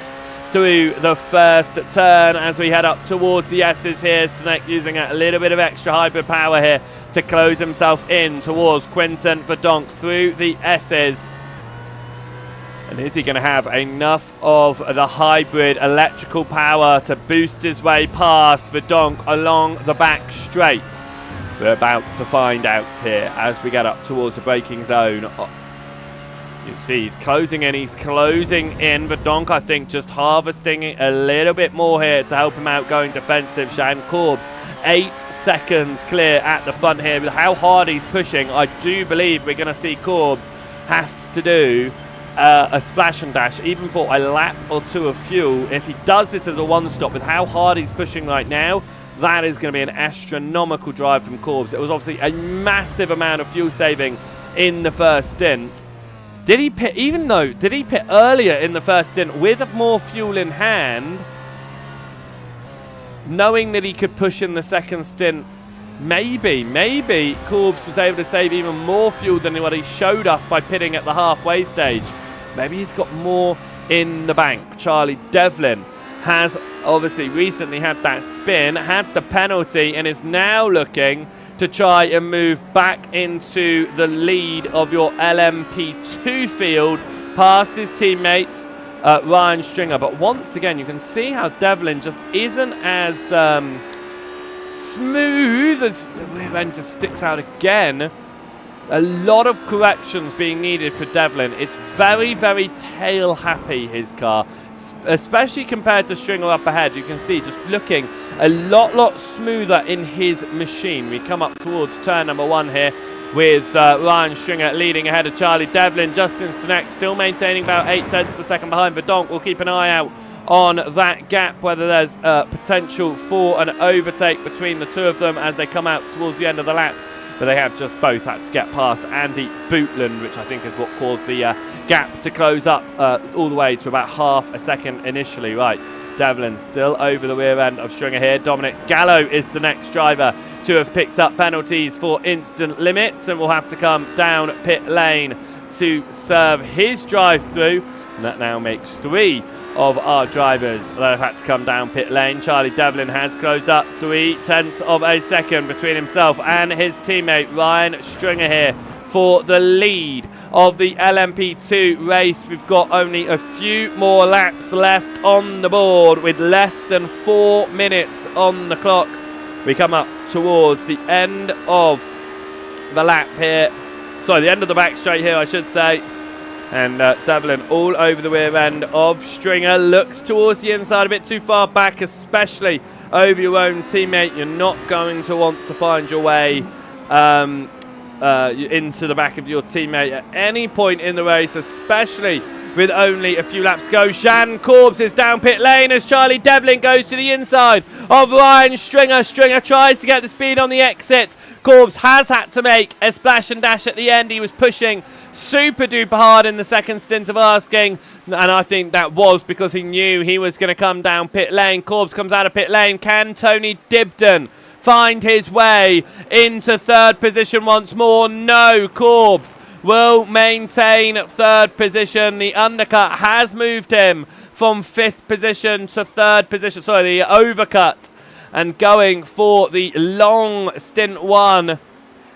through the first turn as we head up towards the S's here. Stanek using a little bit of extra hybrid power here to close himself in towards Quinton Verdonk through the S's. And is he going to have enough of the hybrid electrical power to boost his way past Verdonk along the back straight? We're about to find out here as we get up towards the braking zone. You see he's closing in. Verdonk, I think, just harvesting a little bit more here to help him out going defensive. Jean Corbs, 8 seconds clear at the front here. With how hard he's pushing, I do believe we're going to see Corbs have to do a splash and dash, even for a lap or 2 of fuel. If he does this as a one-stop with how hard he's pushing right now, that is going to be an astronomical drive from Corbs. It was obviously a massive amount of fuel saving in the first stint. Did he pit, did he pit earlier in the first stint with more fuel in hand, knowing that he could push in the second stint? Maybe Corbs was able to save even more fuel than what he showed us by pitting at the halfway stage. Maybe he's got more in the bank. Charlie Devlin has obviously recently had that spin, had the penalty, and is now looking to try and move back into the lead of your LMP2 field past his teammate Ryan Stringer. But once again, you can see how Devlin just isn't as smooth as the rear end just sticks out again. A lot of corrections being needed for Devlin. It's very, very tail happy, his car, especially compared to Stringer up ahead. You can see just looking a lot smoother in his machine. We come up towards turn number 1 here with Ryan Stringer leading ahead of Charlie Devlin. Justin Sinek still maintaining about 0.8 of a second behind Verdonk. We'll keep an eye out on that gap, whether there's potential for an overtake between the two of them as they come out towards the end of the lap. But they have just both had to get past Andy Bootland, which I think is what caused the gap to close up all the way to about half a second initially. Right, Devlin still over the rear end of Stringer here. Dominic Gallo is the next driver to have picked up penalties for instant limits and will have to come down pit lane to serve his drive-through. And that now makes 3 of our drivers that have had to come down pit lane. Charlie Devlin has closed up 0.3 of a second between himself and his teammate Ryan Stringer here for the lead of the LMP2 race. We've got only a few more laps left on the board with less than 4 minutes on the clock. We come up towards the end of the lap here. Sorry, the end of the back straight here, I should say. And Devlin all over the rear end of Stringer. Looks towards the inside a bit too far back, especially over your own teammate. You're not going to want to find your way into the back of your teammate at any point in the race, especially with only a few laps to go. Jean Corbs is down pit lane as Charlie Devlin goes to the inside of Ryan Stringer. Stringer tries to get the speed on the exit. Corbs has had to make a splash and dash at the end. He was pushing super duper hard in the second stint of asking, and I think that was because he knew he was going to come down pit lane. Corbs comes out of pit lane. Can Tony Dibden find his way into third position once more? No, Corbs will maintain third position. The undercut has moved him from 5th position to 3rd position. Sorry, the overcut and going for the long stint 1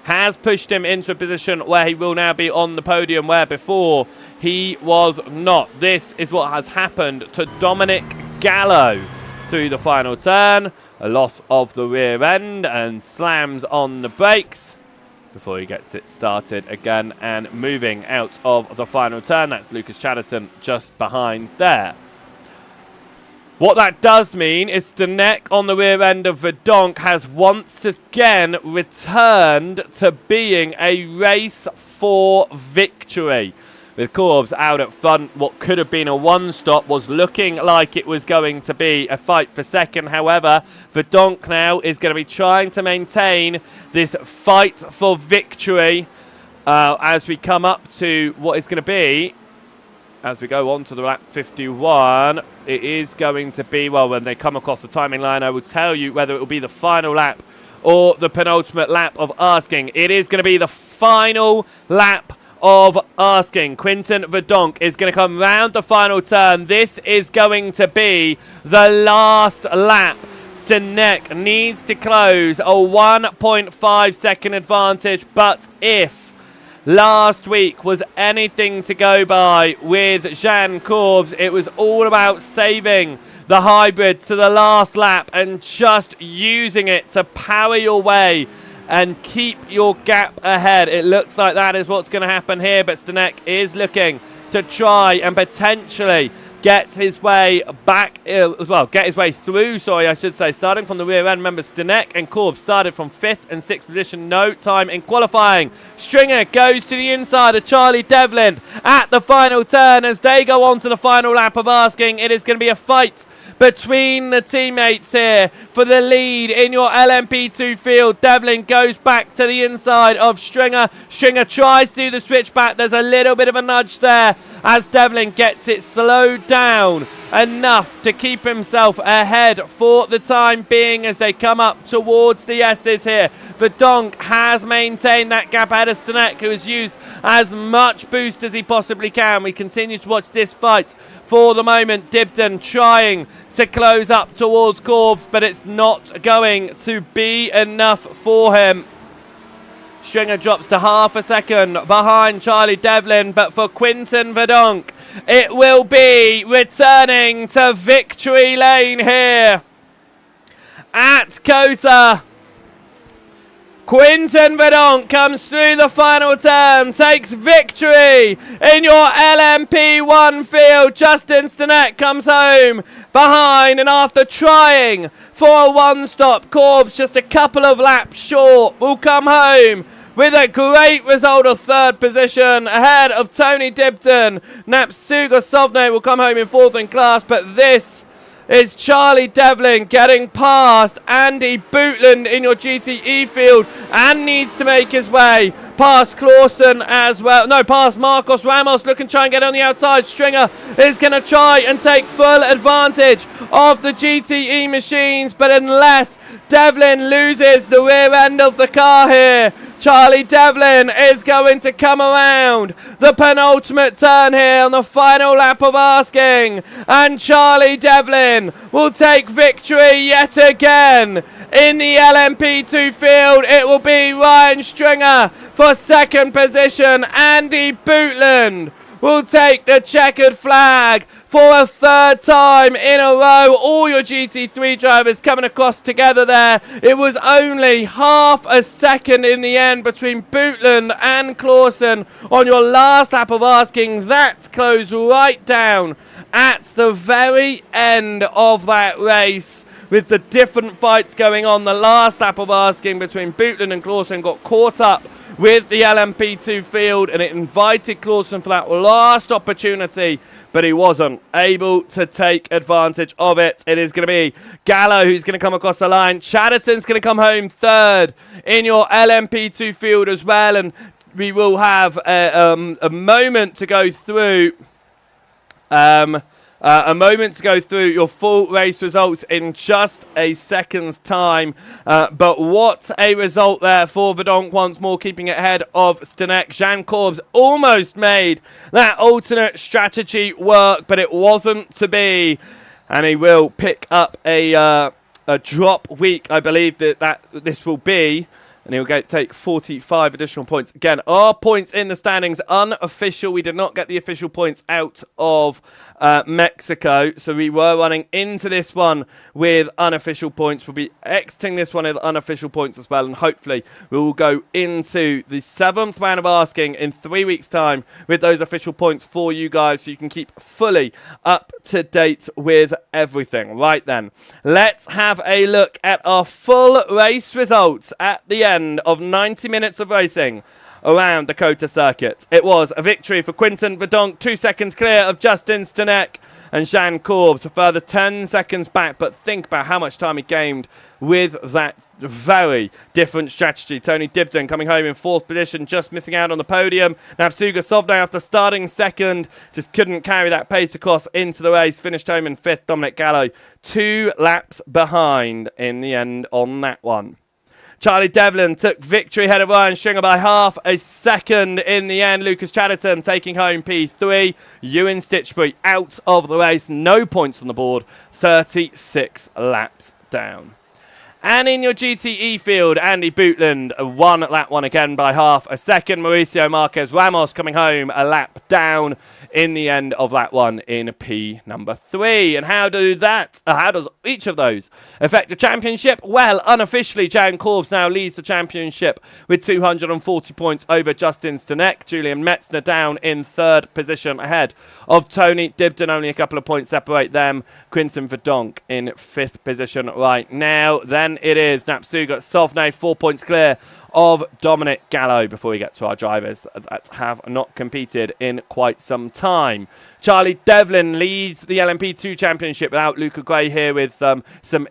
has pushed him into a position where he will now be on the podium, where before he was not. This is what has happened to Dominic Gallo through the final turn. A loss of the rear end and slams on the brakes before he gets it started again and moving out of the final turn. That's Lucas Chatterton just behind there. What that does mean is the neck on the rear end of Verdonk has once again returned to being a race for victory. With Corbs out at front, what could have been a one-stop was looking like it was going to be a fight for second. However, Verdonk now is going to be trying to maintain this fight for victory as we come up to what is going to be, as we go on to the lap 51, it is going to be, well, when they come across the timing line, I will tell you whether it will be the final lap or the penultimate lap of asking. It is going to be the final lap of asking. Quinton Verdonk is going to come round the final turn. This is going to be the last lap. Stenek needs to close a 1.5 second advantage, but if last week was anything to go by with Jean Corbs, it was all about saving the hybrid to the last lap and just using it to power your way and keep your gap ahead. It looks like that is what's going to happen here, but Stenek is looking to try and potentially get his way back, get his way through, I should say, starting from the rear end. Remember, Stanek and Korb started from 5th and 6th position, no time in qualifying. Stringer goes to the inside of Charlie Devlin at the final turn as they go on to the final lap of asking. It is going to be a fight between the teammates here for the lead in your LMP2 field. Devlin goes back to the inside of Stringer. Stringer tries to do the switch back. There's a little bit of a nudge there as Devlin gets it slowed down enough to keep himself ahead for the time being as they come up towards the S's here. Verdonk has maintained that gap ahead of Stanek, who has used as much boost as he possibly can. We continue to watch this fight for the moment. Dibden trying to close up towards Corbs, but it's not going to be enough for him. Stringer drops to half a second behind Charlie Devlin, but for Quinton Verdonk, it will be returning to victory lane here at COTA. Quinton Verdonk comes through the final turn, takes victory in your LMP1 field. Justin Stanek comes home behind, and after trying for a one-stop, Corbs just a couple of laps short will come home with a great result of 3rd position ahead of Tony Dibden. Napsuga Sovne will come home in 4th in class, but this is Charlie Devlin getting past Andy Bootland in your GTE field and needs to make his way past Clausen as well. No, past Marcos Ramos, looking to try and get on the outside. Stringer is going to try and take full advantage of the GTE machines, but unless Devlin loses the rear end of the car here, Charlie Devlin is going to come around the penultimate turn here on the final lap of asking, and Charlie Devlin will take victory yet again in the LMP2 field. It will be Ryan Stringer for 2nd position. Andy Bootland will take the checkered flag for a 3rd time in a row. All your GT3 drivers coming across together there. It was only half a second in the end between Bootland and Clausen on your last lap of asking. That closed right down at the very end of that race, with the different fights going on. The last lap of asking between Bootland and Clausen got caught up with the LMP2 field, and it invited Clausen for that last opportunity, but he wasn't able to take advantage of it. It is going to be Gallo who's going to come across the line. Chatterton's going to come home 3rd in your LMP2 field as well, and we will have a moment to go through your full race results in just a second's time. But what a result there for Verdonk once more, keeping it ahead of Stanek. Jean Corbs almost made that alternate strategy work, but it wasn't to be. And he will pick up a drop week, I believe that this will be. And he'll take 45 additional points. Again, our points in the standings, unofficial. We did not get the official points out of Mexico. So we were running into this one with unofficial points. We'll be exiting this one with unofficial points as well. And hopefully we will go into the 7th round of asking in 3 weeks' time with those official points for you guys, so you can keep fully up to date with everything. Right then, let's have a look at our full race results at the end of 90 minutes of racing around the COTA circuit. It was a victory for Quinton Verdonk, 2 seconds clear of Justin Stanek, and Jean Corbs a further 10 seconds back. But think about how much time he gained with that very different strategy. Tony Dibden coming home in 4th position, just missing out on the podium. Napsuga Sovne, after starting 2nd, just couldn't carry that pace across into the race. Finished home in 5th. Dominic Gallo 2 laps behind in the end on that one. Charlie Devlin took victory ahead of Ryan Stringer by half a second in the end. Lucas Chatterton taking home P3. Ewan Stitchbury out of the race. No points on the board. 36 laps down. And in your GTE field, Andy Bootland won that one again by half a second. Mauricio Marquez Ramos coming home a lap down in the end of that one in P number 3. And how does each of those affect the championship? Well, unofficially, Jan Korbs now leads the championship with 240 points over Justin Stanek. Julian Metzner down in 3rd position ahead of Tony Dibden. Only a couple of points separate them. Quinton Verdonk in 5th position right now. Then it is Napsuga Sovne, 4 points clear of Dominic Gallo before we get to our drivers that have not competed in quite some time. Charlie Devlin leads the LMP2 championship without Luca Gray here with some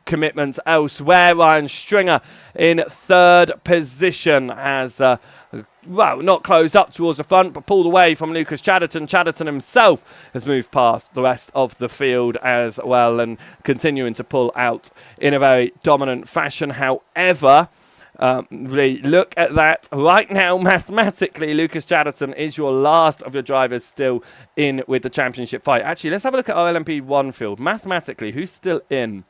commitments elsewhere. Ryan Stringer in 3rd position has not closed up towards the front, but pulled away from Lucas Chatterton. Chatterton himself has moved past the rest of the field as well and continuing to pull out in a very dominant fashion. However, look at that right now. Mathematically, Lucas Chatterton is your last of your drivers still in with the championship fight. Actually, let's have a look at our LMP1 field. Mathematically, who's still in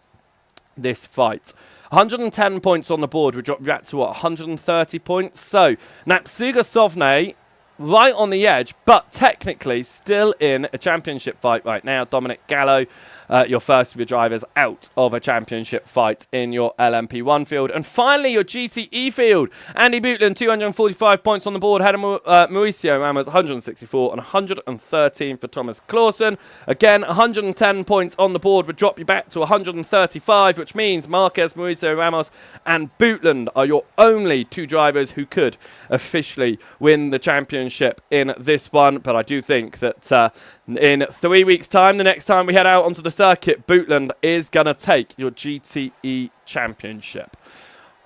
this fight? 110 points on the board. We dropped back to 130 points. So Napsuga Sovne right on the edge, but technically still in a championship fight right now. Dominic Gallo, your first of your drivers out of a championship fight in your LMP1 field. And finally, your GTE field. Andy Bootland, 245 points on the board. Had Mauricio Ramos, 164 and 113 for Thomas Clausen. Again, 110 points on the board would drop you back to 135, which means Marquez, Mauricio Ramos and Bootland are your only 2 drivers who could officially win the championship in this one. But I do think that in 3 weeks' time, the next time we head out onto the circuit, Bootland is going to take your GTE championship.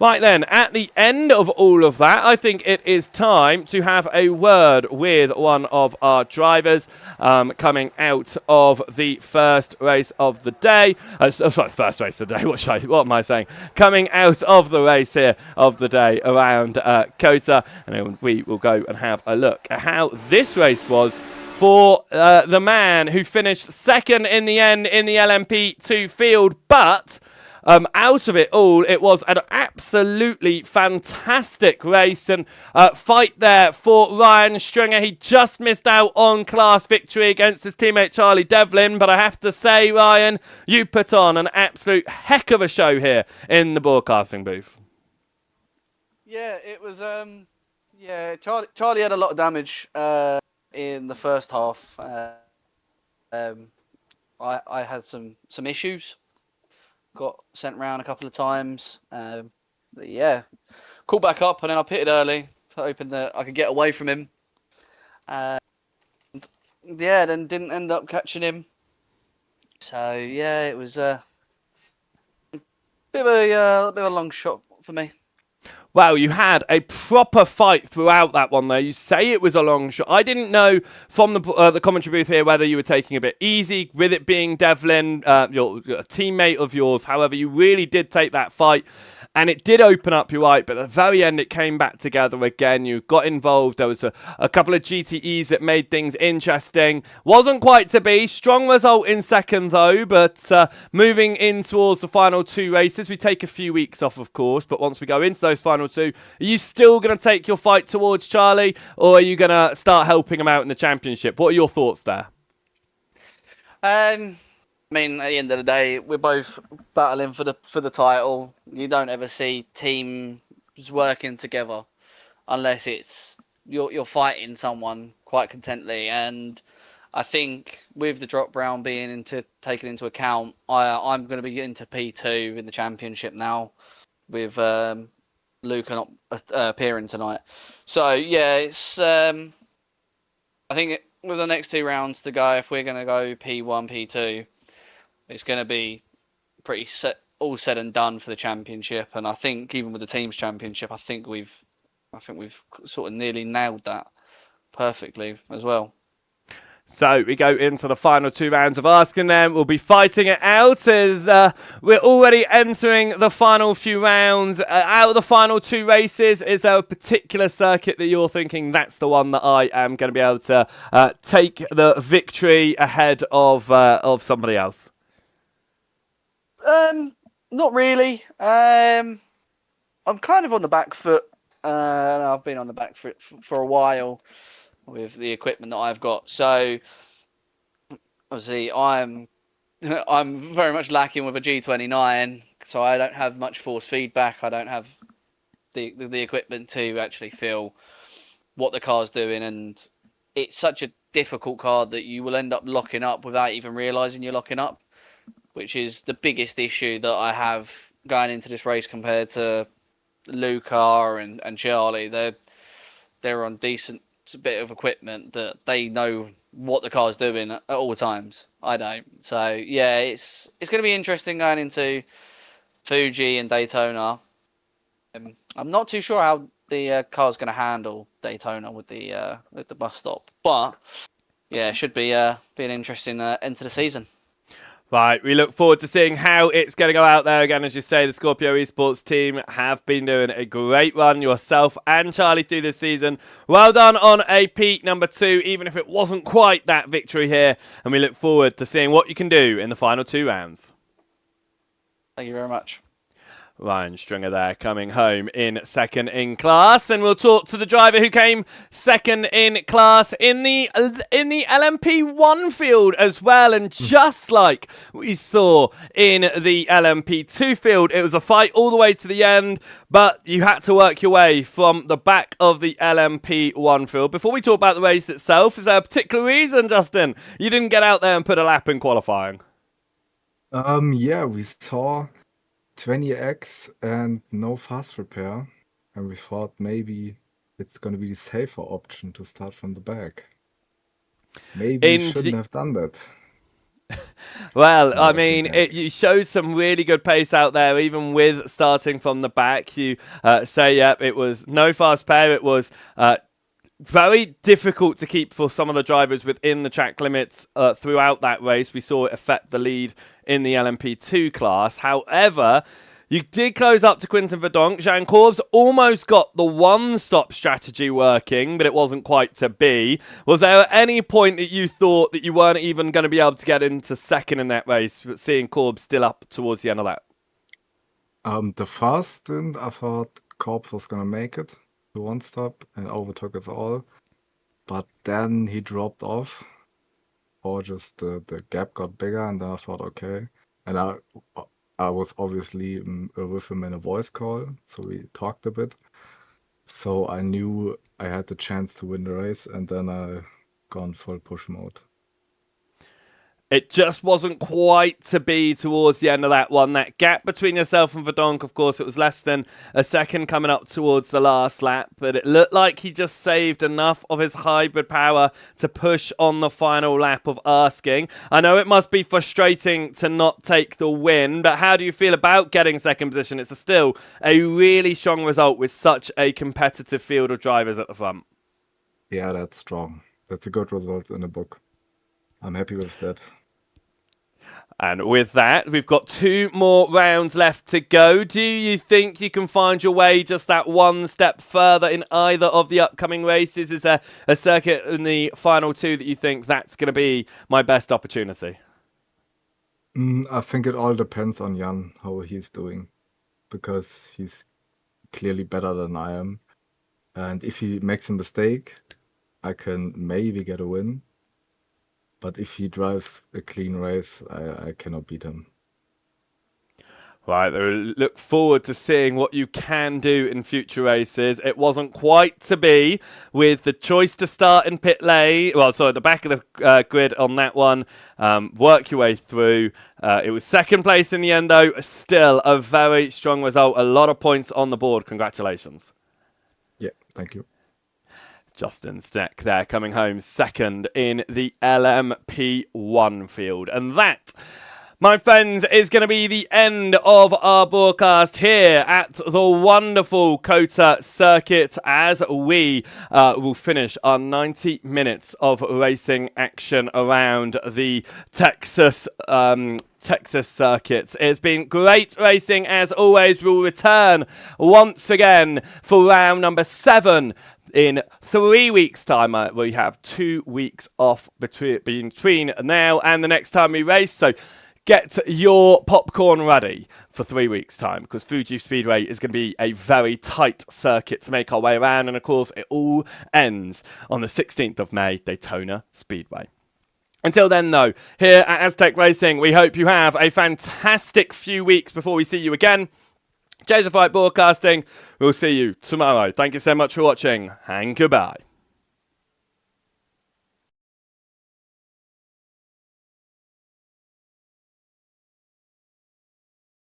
Right then, at the end of all of that, I think it is time to have a word with one of our drivers coming out of the first race of the day. First race of the day, what am I saying? Coming out of the race here of the day around COTA. And then we will go and have a look at how this race was for the man who finished 2nd in the end in the LMP2 field, but out of it all, it was an absolutely fantastic race and fight there for Ryan Stringer. He just missed out on class victory against his teammate Charlie Devlin, but I have to say, Ryan, you put on an absolute heck of a show here in the broadcasting booth. Yeah, it was. Charlie had a lot of damage in the first half. I had some issues. Got sent around a couple of times. Called back up and then I pitted early, hoping that I could get away from him. Then didn't end up catching him. So it was a bit of a long shot for me. Wow, you had a proper fight throughout that one there. You say it was a long shot. I didn't know from the commentary booth here whether you were taking a bit easy with it being Devlin, your teammate of yours. However, you really did take that fight. And it did open up, you're right, but at the very end it came back together again. You got involved. There was a couple of GTEs that made things interesting. Wasn't quite to be. Strong result in 2nd though, but moving in towards the final 2 races. We take a few weeks off, of course, but once we go into those final 2, are you still going to take your fight towards Charlie, or are you going to start helping him out in the championship? What are your thoughts there? I mean, at the end of the day, we're both battling for the title. You don't ever see teams working together unless it's you're fighting someone quite contently. And I think with the drop round being taken into account, I'm going to be into P2 in the championship now with Luca not appearing tonight. So it's I think with the next 2 rounds to go, if we're going to go P1, P2. It's going to be pretty all said and done for the championship, and I think even with the teams championship, I think we've sort of nearly nailed that perfectly as well. So we go into the final 2 rounds of asking them. We'll be fighting it out as we're already entering the final few rounds. Out of the final 2 races, is there a particular circuit that you're thinking that's the one that I am going to be able to take the victory ahead of somebody else? Not really. I'm kind of on the back foot. And I've been on the back foot for a while with the equipment that I've got. So obviously, I'm very much lacking with a G29. So I don't have much force feedback. I don't have the equipment to actually feel what the car's doing, and it's such a difficult car that you will end up locking up without even realizing you're locking up, which is the biggest issue that I have going into this race compared to Luca and Charlie. They're on decent bit of equipment that they know what the car's doing at all times. I don't. So yeah, it's going to be interesting going into Fuji and Daytona. I'm not too sure how the car's going to handle Daytona with the bus stop, but yeah, it should be an interesting end to the season. Right, we look forward to seeing how it's going to go out there. Again, as you say, the Scorpio Esports team have been doing a great run, yourself and Charlie, through this season. Well done on a peak number 2, even if it wasn't quite that victory here. And we look forward to seeing what you can do in the final 2 rounds. Thank you very much. Ryan Stringer there, coming home in second in class, and we'll talk to the driver who came second in class in the LMP1 field as well. And just like we saw in the LMP2 field, it was a fight all the way to the end, but you had to work your way from the back of the LMP1 field. Before we talk about the race itself, is there a particular reason, Justin, you didn't get out there and put a lap in qualifying? Yeah, we saw 20x and no fast repair, and we thought maybe it's going to be the safer option to start from the back. Maybe we shouldn't have done that. Well, I mean, you showed some really good pace out there, even with starting from the back. You say, yep, it was no fast pair. It was very difficult to keep for some of the drivers within the track limits throughout that race. We saw it affect the lead in the LMP2 class. However, you did close up to Quinten Verdonk. Jean Corbs almost got the one-stop strategy working, but it wasn't quite to be. Was there at any point that you thought that you weren't even going to be able to get into second in that race, seeing Corbs still up towards the end of that? The first stint, I thought Corbs was going to make it to one stop and overtook us all. But then he dropped off, or just the gap got bigger, and then I thought, okay. And I was obviously with him in a voice call, so we talked a bit. So I knew I had the chance to win the race, and then I gone full push mode. It just wasn't quite to be towards the end of that one. That gap between yourself and Verdonk, of course, it was less than a second coming up towards the last lap, but it looked like he just saved enough of his hybrid power to push on the final lap of asking. I know it must be frustrating to not take the win, but how do you feel about getting second position? It's still a really strong result with such a competitive field of drivers at the front. Yeah, that's strong. That's a good result in the book. I'm happy with that. And with that, we've got 2 more rounds left to go. Do you think you can find your way just that one step further in either of the upcoming races? Is there a circuit in the final 2 that you think that's going to be my best opportunity? I think it all depends on Jan, how he's doing, because he's clearly better than I am. And if he makes a mistake, I can maybe get a win. But if he drives a clean race, I cannot beat him. Right, look forward to seeing what you can do in future races. It wasn't quite to be with the choice to start in pit lane. Well, sorry, the back of the grid on that one. Work your way through. It was second place in the end, though. Still a very strong result. A lot of points on the board. Congratulations. Yeah, thank you. Justin Steck there, coming home second in the LMP1 field. And that, my friends, is going to be the end of our broadcast here at the wonderful COTA circuit, as we will finish our 90 minutes of racing action around the Texas circuits. It's been great racing as always. We'll return once again for round number 7 in 3 weeks' time. We have 2 weeks off between now and the next time we race, so get your popcorn ready for 3 weeks' time, because Fuji Speedway is going to be a very tight circuit to make our way around. And of course, it all ends on the 16th of May, Daytona Speedway. Until then, though, here at Aztec Racing, we hope you have a fantastic few weeks before we see you again. Jason Fight Broadcasting, we'll see you tomorrow. Thank you so much for watching, and goodbye.